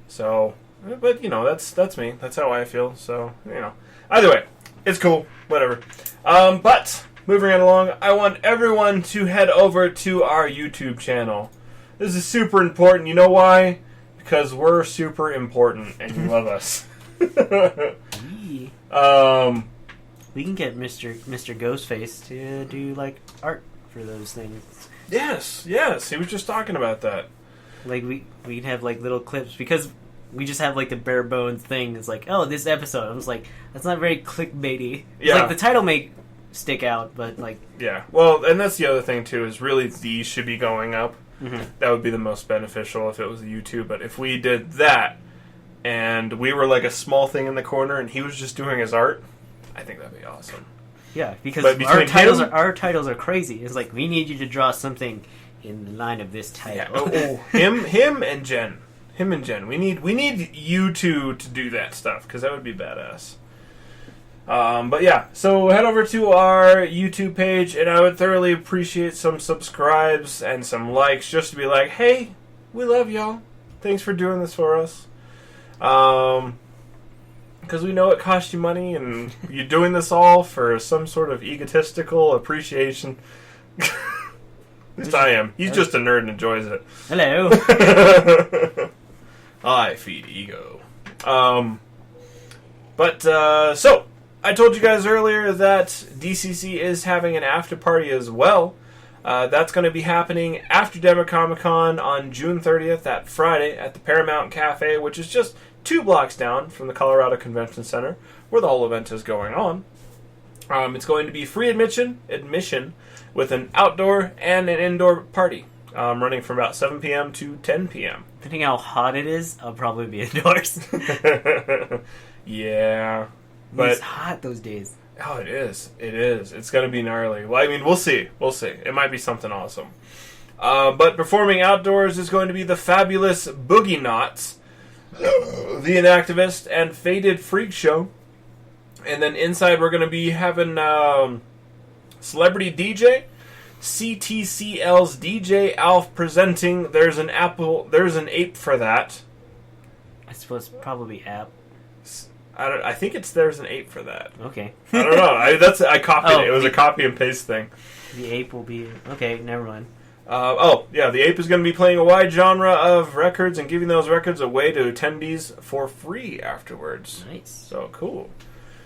D: So, but, you know, that's me. That's how I feel. So, you know. Either way, it's cool. Whatever. But, moving right along, I want everyone to head over to our YouTube channel. This is super important. You know why? Because we're super important and you love us.
E: We can get Mr. Ghostface to do like art for those things.
D: Yes. He was just talking about that.
E: Like we'd have like little clips because we just have like the bare bones thing. It's like, oh, this episode. I was like, that's not very clickbaity. It's like the title may stick out, but like
D: Well, and that's the other thing too. Is really these should be going up. Mm-hmm. That would be the most beneficial if it was YouTube. But if we did that, and we were like a small thing in the corner, and he was just doing his art, I think that'd be awesome.
E: Yeah, because our titles are crazy. It's like, we need you to draw something in the line of this title.
D: Yeah. Him and Jen. We need you two to do that stuff because that would be badass. But yeah, so head over to our YouTube page, and I would thoroughly appreciate some subscribes and some likes, just to be like, hey, we love y'all. Thanks for doing this for us. Because we know it costs you money, and you're doing this all for some sort of egotistical appreciation. At least I am. He's just a nerd and enjoys it.
E: Hello.
D: I feed ego. So, I told you guys earlier that DCC is having an after party as well. That's going to be happening after Denver Comic Con on June 30th, that Friday, at the Paramount Cafe, which is just 2 blocks down from the Colorado Convention Center, where the whole event is going on. It's going to be free admission with an outdoor and an indoor party, running from about 7 p.m. to 10 p.m.
E: Depending how hot it is, I'll probably be indoors.
D: Yeah. But
E: it's hot those days.
D: Oh, it is. It's going to be gnarly. Well, I mean, we'll see. It might be something awesome. But performing outdoors is going to be the fabulous Boogie Knots, the Inactivist, and Faded Freak Show. And then inside we're going to be having Celebrity DJ, CTCL's DJ Alf presenting. There's an ape for that.
E: I suppose probably app.
D: I think there's an ape for that.
E: Okay.
D: I don't know. I copied it. It was a copy and paste thing.
E: The ape will be... Okay, never mind.
D: The ape is going to be playing a wide genre of records and giving those records away to attendees for free afterwards.
E: Nice.
D: So, cool.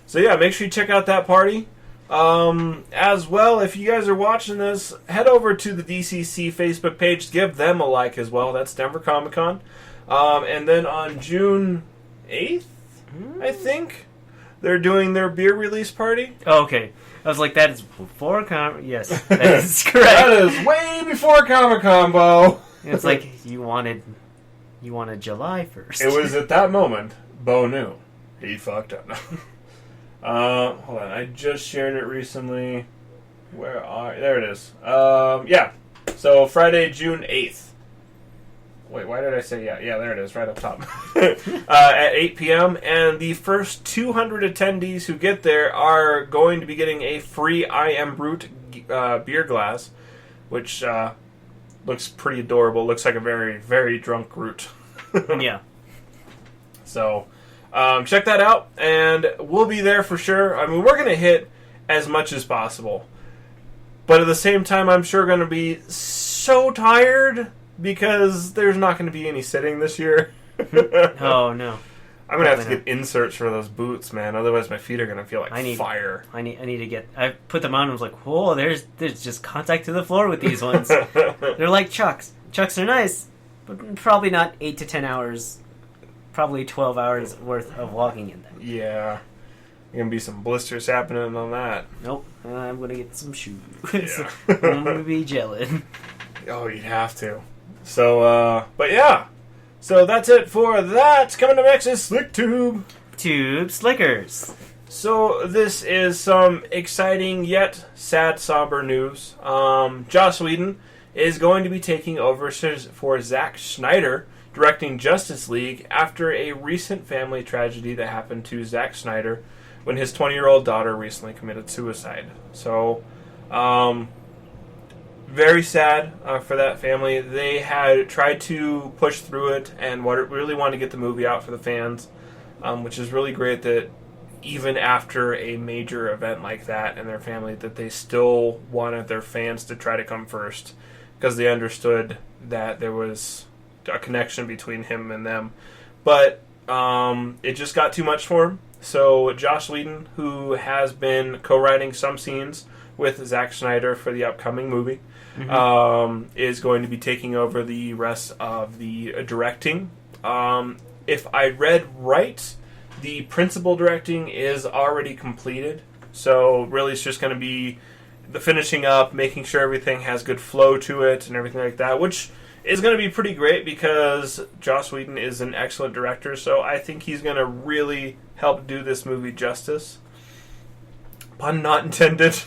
D: So, yeah, make sure you check out that party. As well, if you guys are watching this, head over to the DCC Facebook page. Give them a like as well. That's Denver Comic Con. And then on June 8th, I think, they're doing their beer release party.
E: Oh, okay. I was like, that is before Yes, that is correct.
D: That is way before Comic-Con, Bo.
E: It's like, you wanted July 1st.
D: It was at that moment, Bo knew. He fucked up. Hold on, I just shared it recently. There it is. Yeah. So, Friday, June 8th. Wait, why did I say yeah? Yeah, there it is, right up top. At 8 p.m. And the first 200 attendees who get there are going to be getting a free I Am Brute beer glass, which looks pretty adorable. Looks like a very, very drunk Groot.
E: Yeah.
D: So, check that out, and we'll be there for sure. I mean, we're going to hit as much as possible. But at the same time, I'm sure going to be so tired... because there's not going to be any sitting this year.
E: Oh, no.
D: I'm going to have to get inserts for those boots, man. Otherwise, my feet are going to feel like fire.
E: I need to get... I put them on and was like, whoa, there's just contact to the floor with these ones. They're like Chucks. Chucks are nice, but probably not 8 to 10 hours. Probably 12 hours worth of walking in them.
D: Yeah. Going to be some blisters happening on that.
E: Nope. I'm going to get some shoes.
D: Yeah.
E: I'm going to be gelling.
D: Oh, you'd have to. So, but yeah. So that's it for that. Coming up next is Slick Tube.
E: Tube Slickers.
D: So this is some exciting yet sad, somber news. Joss Whedon is going to be taking over for Zack Snyder, directing Justice League after a recent family tragedy that happened to Zack Snyder when his 20-year-old daughter recently committed suicide. So, very sad for that family. They had tried to push through it and really wanted to get the movie out for the fans, which is really great that even after a major event like that and their family, that they still wanted their fans to try to come first because they understood that there was a connection between him and them. But it just got too much for him. So Joss Whedon, who has been co-writing some scenes with Zack Snyder for the upcoming movie, is going to be taking over the rest of the directing. If I read right, the principal directing is already completed. So really it's just going to be the finishing up, making sure everything has good flow to it and everything like that, which is going to be pretty great because Joss Whedon is an excellent director. So I think he's going to really help do this movie justice. Pun not intended.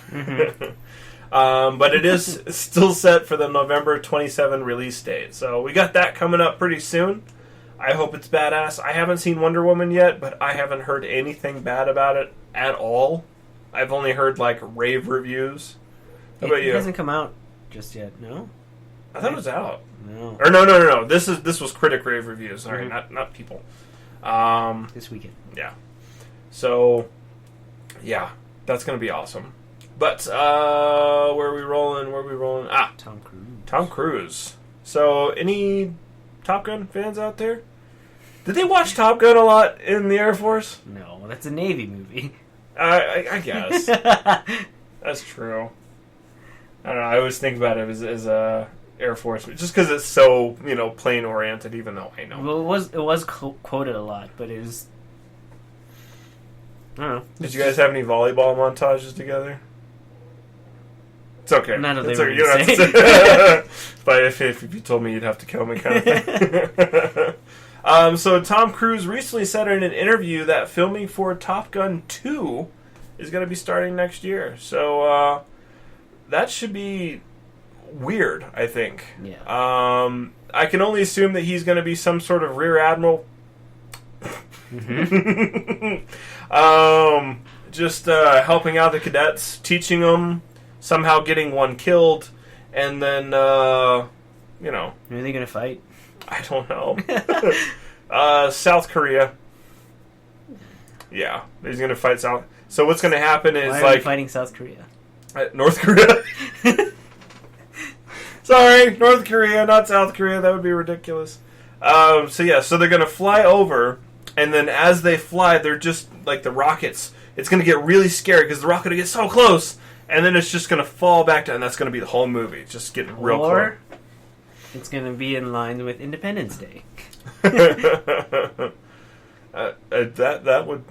D: But it is still set for the November 27 release date. So we got that coming up pretty soon. I hope it's badass. I haven't seen Wonder Woman yet, but I haven't heard anything bad about it at all. I've only heard, like, rave reviews. How about you?
E: It hasn't come out just yet, no?
D: I thought it was out.
E: No.
D: Or no. This was critic rave reviews. Sorry, not people.
E: This weekend.
D: Yeah. So, yeah, that's going to be awesome. But, where are we rolling? Tom Cruise. So, any Top Gun fans out there? Did they watch Top Gun a lot in the Air Force?
E: No, that's a Navy movie.
D: I guess. That's true. I don't know, I always think about it as a Air Force, just because it's so, plane oriented, even though I know.
E: Well, it was quoted a lot, but it was... I don't know.
D: Did you guys have any volleyball montages together? It's okay.
E: None of them.
D: Okay. You don't have to say. But if you told me, you'd have to kill me, kind of thing. So Tom Cruise recently said in an interview that filming for Top Gun 2 is going to be starting next year. So that should be weird, I think.
E: Yeah.
D: I can only assume that he's going to be some sort of rear admiral. Just helping out the cadets, teaching them, somehow getting one killed, and then, you know.
E: Who are they going to fight?
D: I don't know. South Korea. Yeah, he's going to fight South. So what's going to happen is
E: Why are they fighting South Korea?
D: North Korea. Sorry, North Korea, not South Korea. That would be ridiculous. So they're going to fly over, and then as they fly, they're just like the rockets. It's going to get really scary because the rocket will get so close, and then it's just going to fall back down. And that's going to be the whole movie. Just getting real close.
E: Or it's going to be in line with Independence Day.
D: That would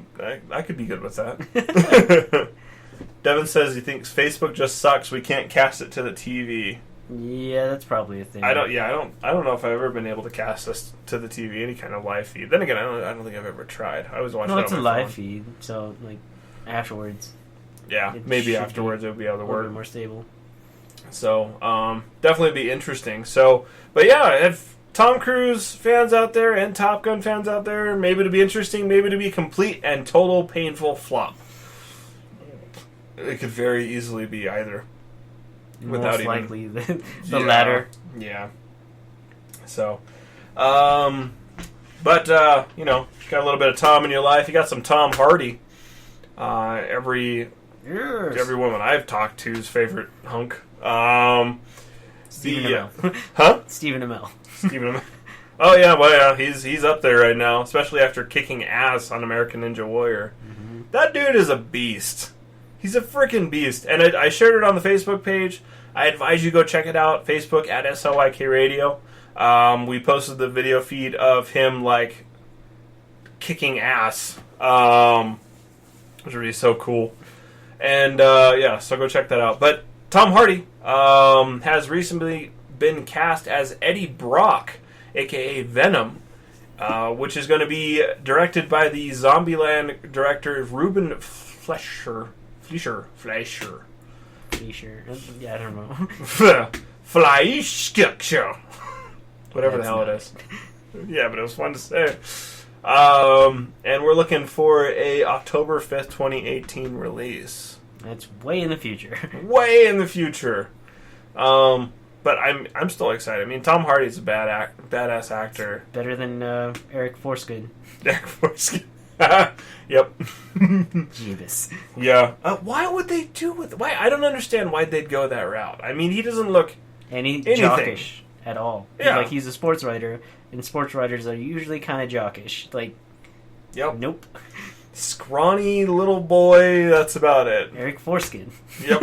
D: I could be good with that. Devin says he thinks Facebook just sucks. We can't cast it to the TV.
E: Yeah, that's probably a thing.
D: I don't know if I've ever been able to cast this to the TV, any kind of live feed. Then again, I don't think I've ever tried. I always watch it on my phone.
E: No, it's a live feed, so like afterwards.
D: Yeah, maybe afterwards it'll be able to work.
E: More stable.
D: So, definitely be interesting. So, but yeah, if Tom Cruise fans out there and Top Gun fans out there, maybe it'll be interesting, maybe it'll be a complete and total painful flop. It could very easily be either.
E: Most likely the latter.
D: Yeah. So, but you know, got a little bit of Tom in your life. You got some Tom Hardy. Every woman I've talked to's favorite hunk.
E: Stephen Amell.
D: Huh?
E: Stephen Amell.
D: Stephen Amell. Oh yeah, well yeah, he's up there right now, especially after kicking ass on American Ninja Warrior. Mm-hmm. That dude is a beast. He's a freaking beast. And I shared it on the Facebook page. I advise you go check it out. Facebook at SLYK Radio. We posted the video feed of him like kicking ass. Which would be so cool. And so go check that out. But Tom Hardy has recently been cast as Eddie Brock, aka Venom, which is going to be directed by the Zombieland director Ruben Fleischer.
E: Yeah, I don't know.
D: Fleischer. Whatever the hell it is. Yeah, but it was fun to say. And we're looking for a October 5th, 2018 release.
E: That's way in the future.
D: Way in the future. But I'm still excited. I mean, Tom Hardy's a badass actor.
E: Better than Eric Foreskin.
D: Eric Foreskin. Yep.
E: Jeebus.
D: Yeah. Why would they do with? Why? I don't understand why they'd go that route. I mean, he doesn't look anything
E: jockish at all.
D: Yeah.
E: Like he's a sports writer, and sports writers are usually kind of jockish. Like,
D: yep.
E: Nope.
D: Scrawny little boy. That's about it.
E: Eric Foreskin.
D: Yep.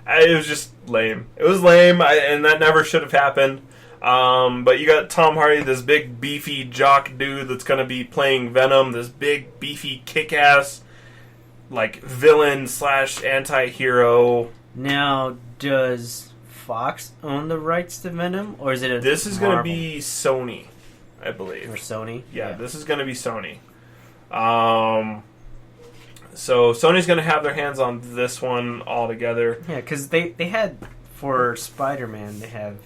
D: It was just lame. It was lame, and that never should have happened. But you got Tom Hardy, this big beefy jock dude that's going to be playing Venom, this big beefy kick-ass like villain / anti-hero.
E: Now, does Fox own the rights to Venom, or is it
D: This is going to be Sony, I believe.
E: Or Sony?
D: Yeah, this is going to be Sony. So Sony's going to have their hands on this one altogether.
E: Yeah, because they had, for Spider-Man, they have...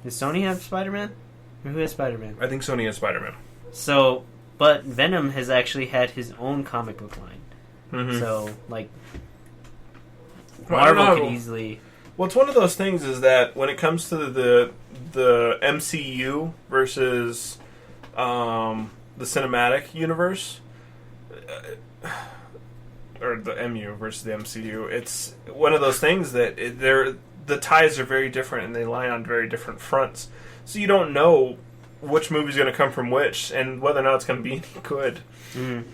E: Does Sony have Spider-Man? Or who has Spider-Man?
D: I think Sony has Spider-Man.
E: So, but Venom has actually had his own comic book line. Mm-hmm. So, like, Marvel could easily...
D: Well, it's one of those things is that when it comes to the MCU versus the cinematic universe, or the MU versus the MCU, it's one of those things that the ties are very different and they lie on very different fronts. So you don't know which movie's going to come from which and whether or not it's going to be any good. Mm.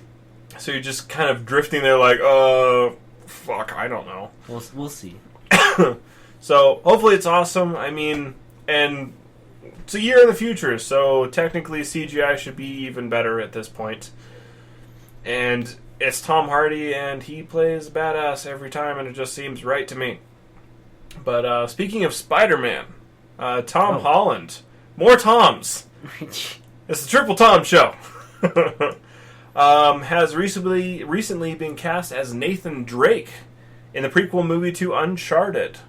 D: So you're just kind of drifting there like, fuck, I don't know.
E: We'll see.
D: So hopefully it's awesome. I mean, and it's a year in the future, so technically CGI should be even better at this point. And it's Tom Hardy, and he plays badass every time, and it just seems right to me. But speaking of Spider-Man, Tom Holland, more Toms. It's the Triple Tom Show. Has recently been cast as Nathan Drake in the prequel movie to Uncharted.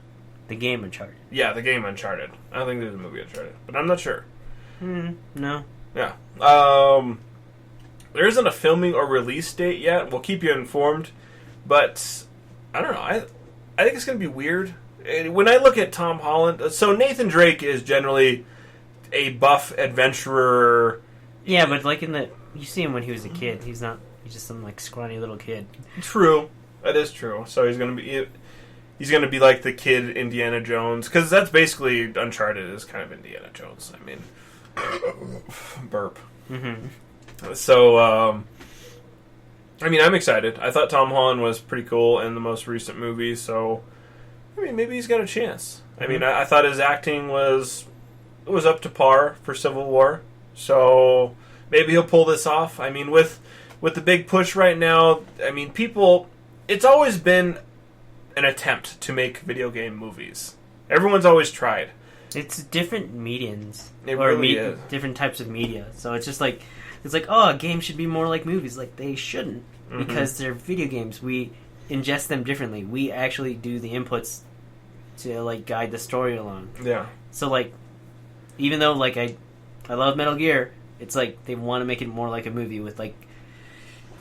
E: The game Uncharted.
D: Yeah, the game Uncharted. I don't think there's a movie Uncharted, but I'm not sure.
E: No.
D: Yeah. There isn't a filming or release date yet. We'll keep you informed, but I don't know. I think it's going to be weird. When I look at Tom Holland, so Nathan Drake is generally a buff adventurer.
E: Yeah, but like you see him when he was a kid. He's just some like scrawny little kid.
D: True, that is true. So he's gonna be like the kid Indiana Jones, because that's basically Uncharted is kind of Indiana Jones. I mean, burp. Mm-hmm. So, I mean, I'm excited. I thought Tom Holland was pretty cool in the most recent movie, so I mean, maybe he's got a chance. I mean, I thought his acting was up to par for Civil War, so maybe he'll pull this off. I mean, with the big push right now, I mean, it's always been an attempt to make video game movies. Everyone's always tried.
E: It's different mediums.
D: It really is.
E: Different types of media. So it's just like, oh, a game should be more like movies. Like, they shouldn't. Mm-hmm. Because they're video games. We ingest them differently. We actually do the inputs to, like, guide the story along.
D: Yeah.
E: So, like, even though, like, I love Metal Gear, it's like they want to make it more like a movie with, like,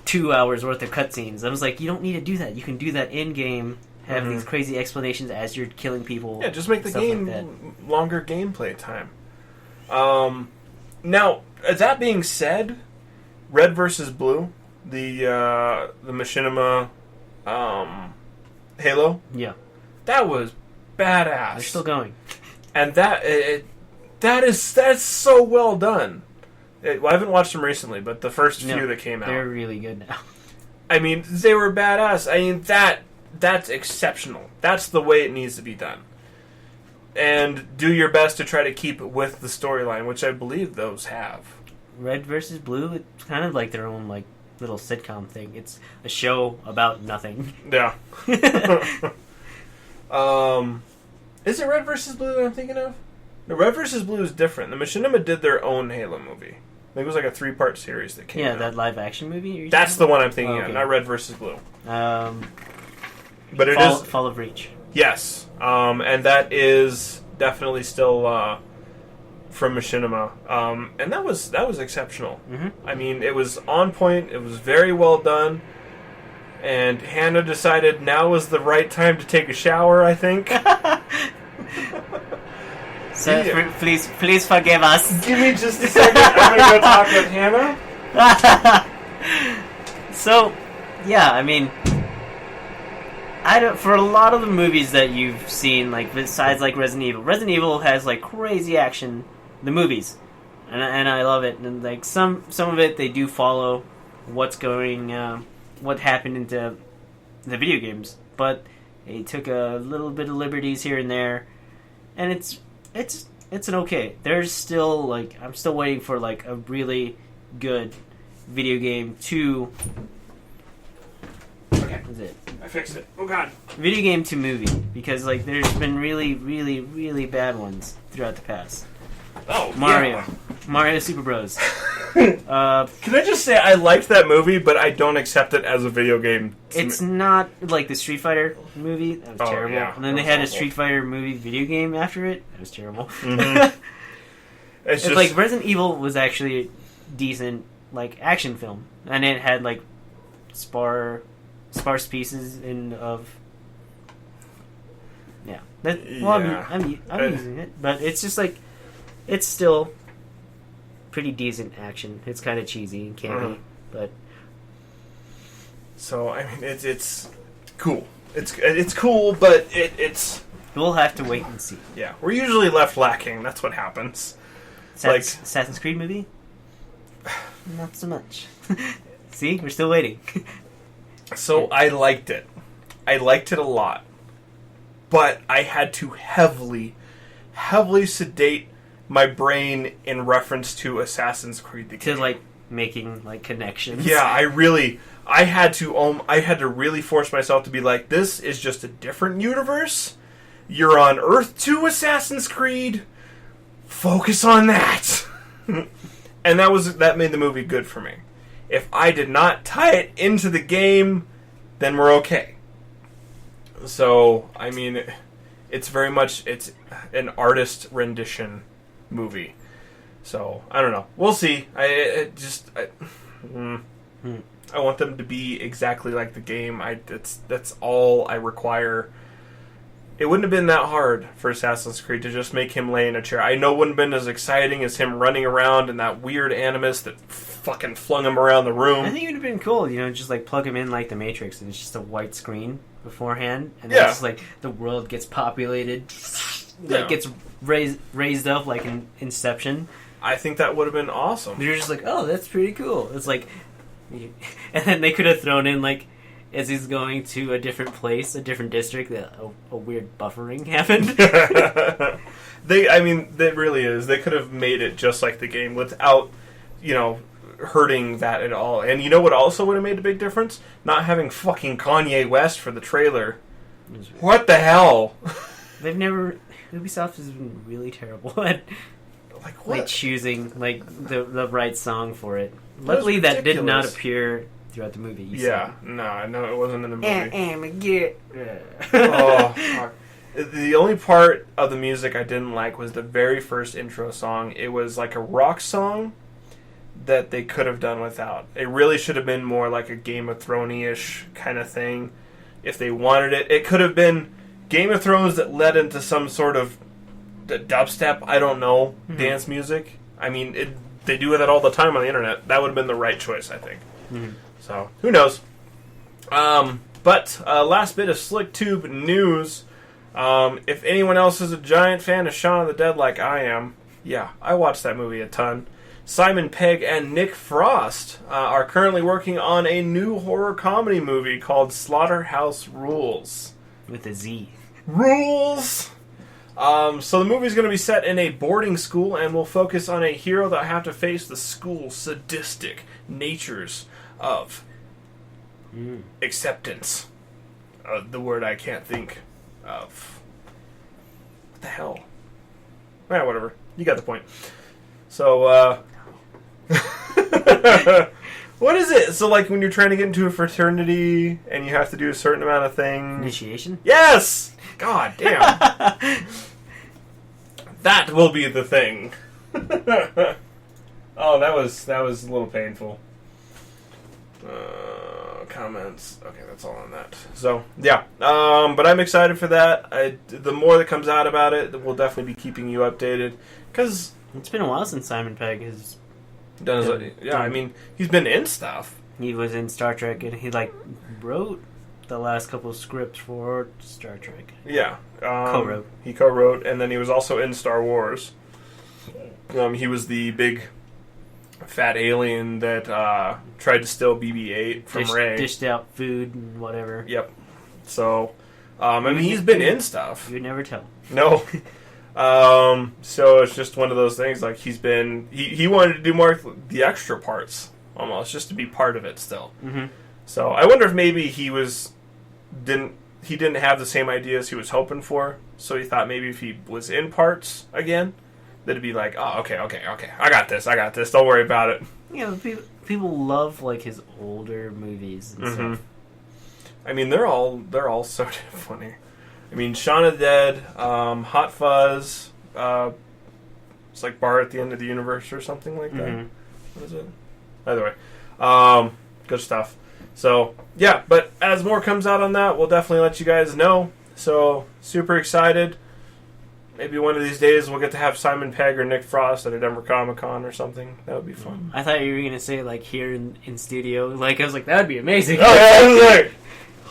E: 2 hours worth of cutscenes. I was like, you don't need to do that. You can do that in-game, have these crazy explanations as you're killing people.
D: Yeah, just make the game
E: like
D: longer gameplay time. Now, that being said, Red vs. Blue, the Machinima Halo,
E: yeah,
D: that was badass.
E: They're still going,
D: and that's so well done. Well, I haven't watched them recently, but the first few that came out,
E: they're really good now.
D: I mean, they were badass. I mean, that's exceptional. That's the way it needs to be done. And do your best to try to keep with the storyline, which I believe those have.
E: Red versus Blue, it's kind of like their own like little sitcom thing. It's a show about nothing.
D: Yeah. Is it Red versus Blue that I'm thinking of? No, Red versus Blue is different. The Machinima did their own Halo movie. I think it was like a 3-part series that came out.
E: Yeah, that live action movie?
D: That's the one I'm thinking of, not Red versus Blue. But it is
E: Fall of Reach.
D: Yes. And that is definitely still from Machinima. And that was exceptional. Mm-hmm. I mean, it was on point, it was very well done. And Hannah decided now was the right time to take a shower, I think.
E: So please forgive us.
D: Give me just a second. I'm going to go talk with Hannah.
E: So, yeah, I mean, for a lot of the movies that you've seen, like besides like Resident Evil has like crazy action. The movies, and I love it. And like some of it, they do follow what happened into the video games, but they took a little bit of liberties here and there, and it's an okay. There's still like I'm still waiting for like a really good video game to.
D: Okay,
E: that's it.
D: I fixed it. Oh god.
E: Video game to movie, because like there's been really, really, really bad ones throughout the past.
D: Oh,
E: Mario Super Bros.
D: Can I just say I liked that movie, but I don't accept it as a video game.
E: It's not like the Street Fighter movie. That was terrible.
D: Yeah,
E: and then they had a Street Fighter movie video game after it. That was terrible.
D: Mm-hmm. it's just
E: like Resident Evil was actually a decent like action film, and it had like sparse pieces of. Yeah. I'm using it, but it's just like. It's still pretty decent action. It's kind of cheesy and campy, but
D: so I mean it's cool. It's cool, but it's
E: we'll have to wait and see.
D: Yeah, we're usually left lacking. That's what happens.
E: Assassin's Creed movie, not so much. See, we're still waiting.
D: So I liked it. I liked it a lot, but I had to heavily sedate my brain in reference to Assassin's Creed the game.
E: To like making like connections.
D: Yeah, I had to really force myself to be like, this is just a different universe. You're on Earth 2 Assassin's Creed. Focus on that. And that made the movie good for me. If I did not tie it into the game, then we're okay. So, I mean, it's very much, it's an artist rendition movie. So, I don't know. We'll see. I want them to be exactly like the game. That's all I require. It wouldn't have been that hard for Assassin's Creed to just make him lay in a chair. I know it wouldn't have been as exciting as him running around and that weird animus that fucking flung him around the room.
E: I think it would have been cool, just like plug him in like the Matrix and it's just a white screen beforehand and then just like the world gets populated, gets raised up like in Inception.
D: I think that would have been awesome.
E: You're just like, oh, that's pretty cool. It's like, and then they could have thrown in like, as he's going to a different place, a different district, a weird buffering happened.
D: That really is. They could have made it just like the game without, hurting that at all. And you know what also would have made a big difference? Not having fucking Kanye West for the trailer. What the hell?
E: Ubisoft has been really terrible at like choosing like the right song for it. Luckily, that did not appear throughout the movie.
D: No, it wasn't in the movie.
E: Fuck.
D: The only part of the music I didn't like was the very first intro song. It was like a rock song that they could have done without. It really should have been more like a Game of Thrones-ish kind of thing. If they wanted it, it could have been Game of Thrones that led into some sort of dubstep, I don't know, dance music. I mean, they do that all the time on the internet. That would have been the right choice, I think. So, who knows? But last bit of SlickTube news. If anyone else is a giant fan of Shaun of the Dead like I am, yeah, I watched that movie a ton. Simon Pegg and Nick Frost are currently working on a new horror comedy movie called Slaughterhouse Rules.
E: With a Z.
D: Rules! So the movie's going to be set in a boarding school and will focus on a hero that have to face the school's sadistic natures of acceptance. The word I can't think of. What the hell? Yeah, whatever. You got the point. So, what is it? So, like, when you're trying to get into a fraternity and you have to do a certain amount of things...
E: Initiation?
D: Yes! God damn. That will be the thing. Oh, that was a little painful. Comments. Okay, that's all on that. So, yeah. But I'm excited for that. The more that comes out about it, we'll definitely be keeping you updated. Because...
E: It's been a while since Simon Pegg has
D: I mean, he's been in stuff.
E: He was in Star Trek, and he wrote the last couple of scripts for Star Trek.
D: Yeah,
E: co-wrote.
D: He co-wrote, and then he was also in Star Wars. He was the big fat alien that tried to steal BB-8 from Rey.
E: Dished out food and whatever.
D: Yep. So, he's been in stuff.
E: You'd never tell.
D: No. So it's just one of those things. Like he wanted to do more the extra parts, almost just to be part of it still.
E: Mm-hmm.
D: So I wonder if maybe he didn't have the same ideas he was hoping for. So he thought maybe if he was in parts again, that'd be like, oh, okay, I got this. Don't worry about it.
E: Yeah, people love like his older movies and stuff.
D: I mean, they're all so damn funny. I mean, Shaun of the Dead, Hot Fuzz, it's like Bar at the End of the Universe or something like that. Mm-hmm. What is it? Either way. Good stuff. So, yeah, but as more comes out on that, we'll definitely let you guys know. So, super excited. Maybe one of these days we'll get to have Simon Pegg or Nick Frost at a Denver Comic-Con or something. That would be fun.
E: I thought you were going to say, like, here in studio. Like, I was like, that would be amazing.
D: Oh, yeah, I was like...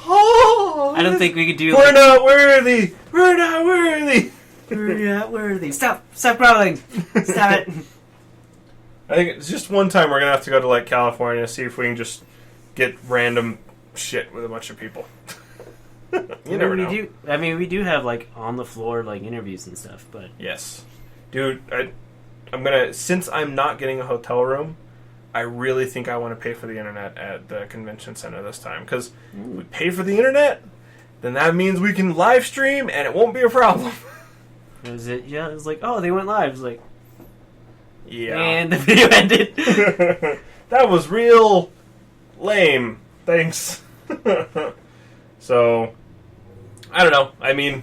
D: Oh,
E: I don't think we could do.
D: We're not worthy. We're not worthy.
E: We're not worthy. Stop growling. Stop it.
D: I think it's just one time we're gonna have to go to like California, see if we can just get random shit with a bunch of people. You never know.
E: We do have like on the floor like interviews and stuff, but
D: yes, dude. I'm gonna, since I'm not getting a hotel room, I really think I want to pay for the internet at the convention center this time. Because we pay for the internet, then that means we can live stream and it won't be a problem.
E: Was it? Yeah, it was like, oh, they went live. It was like,
D: yeah.
E: And the video ended.
D: That was real lame. Thanks. So, I don't know. I mean,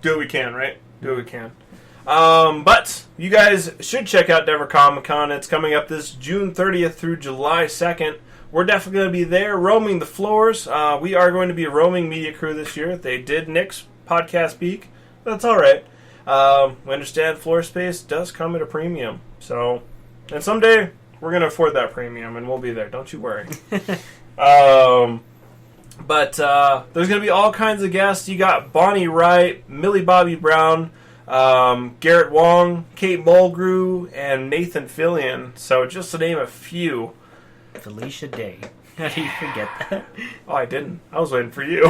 D: do what we can, right? Do what we can. But you guys should check out Denver Comic Con. It's coming up this June 30th through July 2nd. We're definitely going to be there roaming the floors. We are going to be a roaming media crew this year. They did Nick's podcast peak. That's all right. We understand floor space does come at a premium. So, and someday we're going to afford that premium, and we'll be there. Don't you worry. But there's going to be all kinds of guests. You got Bonnie Wright, Millie Bobby Brown, Garrett Wong, Kate Mulgrew, and Nathan Fillion. So just to name a few.
E: Felicia Day. How do you forget that?
D: Oh, I didn't. I was waiting for you.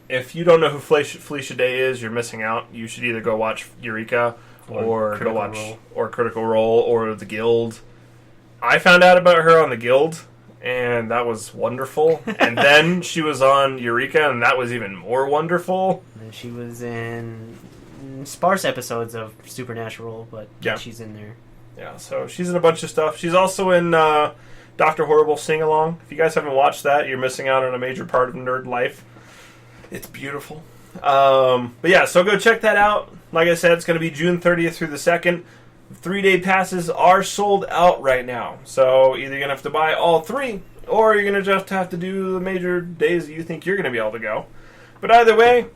D: If you don't know who Felicia Day is, you're missing out. You should either go watch Eureka or go watch Critical Role or The Guild. I found out about her on The Guild, and that was wonderful. And then she was on Eureka, and that was even more wonderful.
E: And she was in sparse episodes of Supernatural, but
D: yeah,
E: she's in there.
D: Yeah, so she's in a bunch of stuff. She's also in Dr. Horrible Sing Along. If you guys haven't watched that, you're missing out on a major part of nerd life. It's beautiful. But yeah, so go check that out. Like I said, it's going to be June 30th through the 2nd. 3-day passes are sold out right now. So either you're going to have to buy all 3, or you're going to just have to do the major days that you think you're going to be able to go. But either way,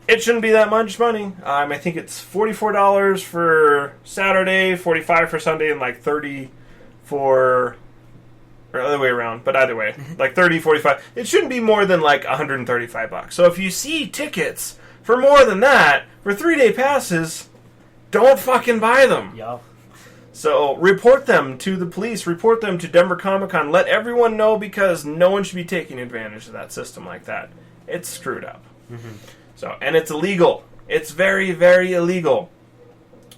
D: it shouldn't be that much money. I think it's $44 for Saturday, $45 for Sunday, and like $30 for... or other way around, but either way, like $30, $45. It shouldn't be more than like $135. So if you see tickets for more than that, for 3-day passes, don't fucking buy them.
E: Yeah.
D: So report them to the police, report them to Denver Comic Con, let everyone know, because no one should be taking advantage of that system like that. It's screwed up. Mm-hmm. So, and it's illegal. It's very, very illegal.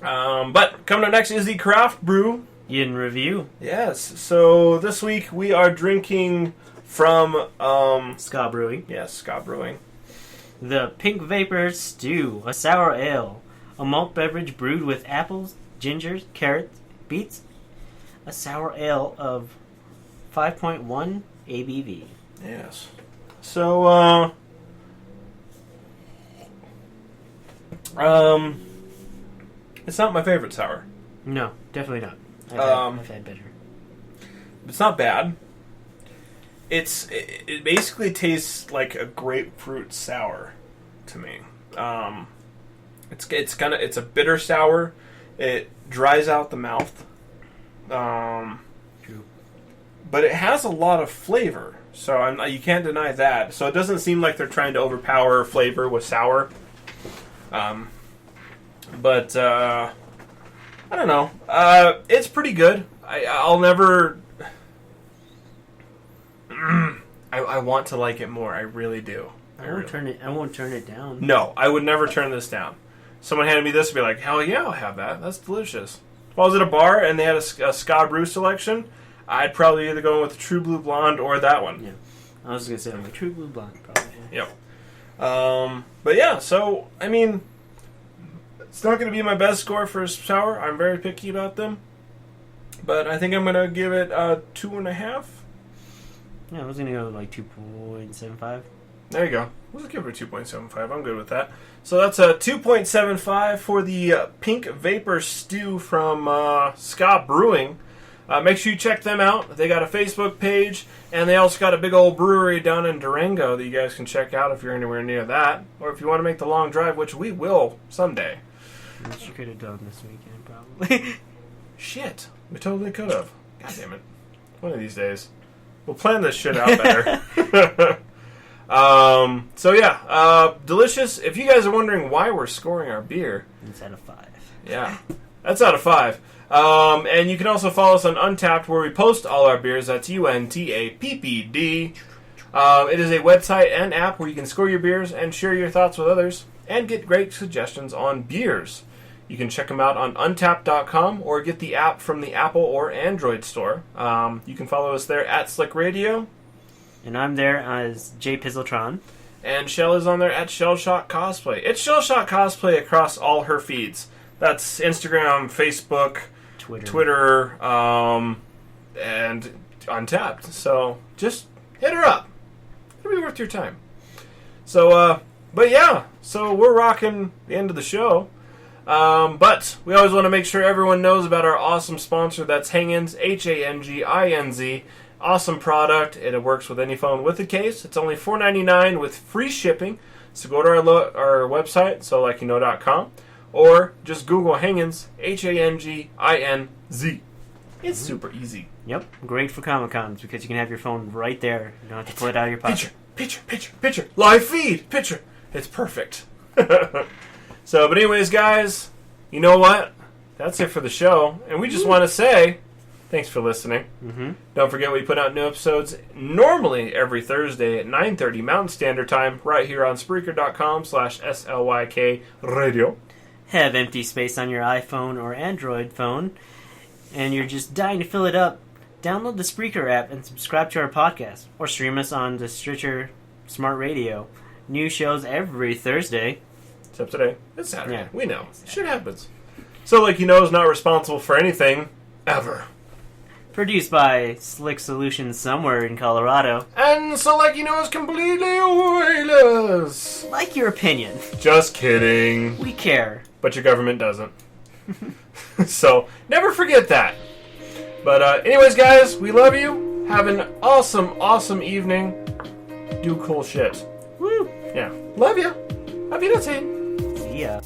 D: But coming up next is the Craft Brew
E: In review.
D: Yes. So this week we are drinking from
E: Ska Brewing.
D: Yes, Ska Brewing.
E: The Pink Vapor Stew, a sour ale, a malt beverage brewed with apples, gingers, carrots, beets. A sour ale of 5.1 ABV.
D: Yes. So it's not my favorite sour.
E: No, definitely not. I've had better.
D: It's not bad. It basically tastes like a grapefruit sour to me. It's a bitter sour. It dries out the mouth.
E: True.
D: But it has a lot of flavor, so you can't deny that. So it doesn't seem like they're trying to overpower flavor with sour. But I don't know. It's pretty good. I'll never. I want to like it more. I really do.
E: I won't turn it down.
D: No, I would never turn this down. Someone handed me this and be like, hell yeah, I'll have that. That's delicious. If I was at a bar and they had a Ska Brew selection, I'd probably either go with the True Blue Blonde or that one.
E: Yeah, I was gonna say the True Blue Blonde probably.
D: Yep. But yeah, so I mean, it's not going to be my best score for a sour. I'm very picky about them, but I think I'm going to give it a 2.5.
E: Yeah, I was gonna go like 2.75.
D: There you go. Let's give it a 2.75. I'm good with that. So that's a 2.75 for the Pink Vapor Stew from Ska Brewing. Make sure you check them out. They got a Facebook page, and they also got a big old brewery down in Durango that you guys can check out if you're anywhere near that, or if you want to make the long drive, which we will someday.
E: Which you could have done this weekend, probably.
D: Shit. We totally could have. God damn it. One of these days. We'll plan this shit out better. So yeah, delicious. If you guys are wondering why we're scoring our beer,
E: it's out of 5.
D: Yeah, that's out of 5. And you can also follow us on Untappd, where we post all our beers. That's UNTAPPD. It is a website and app where you can score your beers and share your thoughts with others and get great suggestions on beers. You can check them out on Untappd.com or get the app from the Apple or Android store. You can follow us there at SLYK Radio.
E: And I'm there as J Pizzletron.
D: And Shell is on there at Shellshock Cosplay. It's Shellshock Cosplay across all her feeds. That's Instagram, Facebook, Twitter, and Untappd. So just hit her up. It'll be worth your time. So, but yeah, so we're rocking the end of the show. But we always want to make sure everyone knows about our awesome sponsor. That's Hanginz, Hanginz. Awesome product. It works with any phone with a case. It's only $4.99 with free shipping. So go to our website, SLYK or just Google Hanginz, Hanginz. It's super easy.
E: Yep, great for Comic-Cons because you can have your phone right there. You don't have to pull it out of your pocket.
D: Picture. Live feed. Picture. It's perfect. So, but anyways, guys, you know what? That's it for the show. And we just want to say thanks for listening.
E: Mm-hmm.
D: Don't forget we put out new episodes normally every Thursday at 9:30 Mountain Standard Time right here on Spreaker.com/SLYK radio.
E: Have empty space on your iPhone or Android phone, and you're just dying to fill it up, download the Spreaker app and subscribe to our podcast, or stream us on the Stitcher Smart Radio. New shows every Thursday.
D: Except today. It's Saturday.
E: Yeah.
D: We know. Shit happens. So, like you know, is not responsible for anything, ever.
E: Produced by Slick Solutions somewhere in Colorado.
D: And so, like you know, is completely weightless.
E: Like your opinion.
D: Just kidding.
E: We care.
D: But your government doesn't. So, never forget that. But anyways, guys, we love you. Have an awesome, awesome evening. Do cool shit.
E: Woo!
D: Yeah. Love you. Have you not seen?
E: See ya.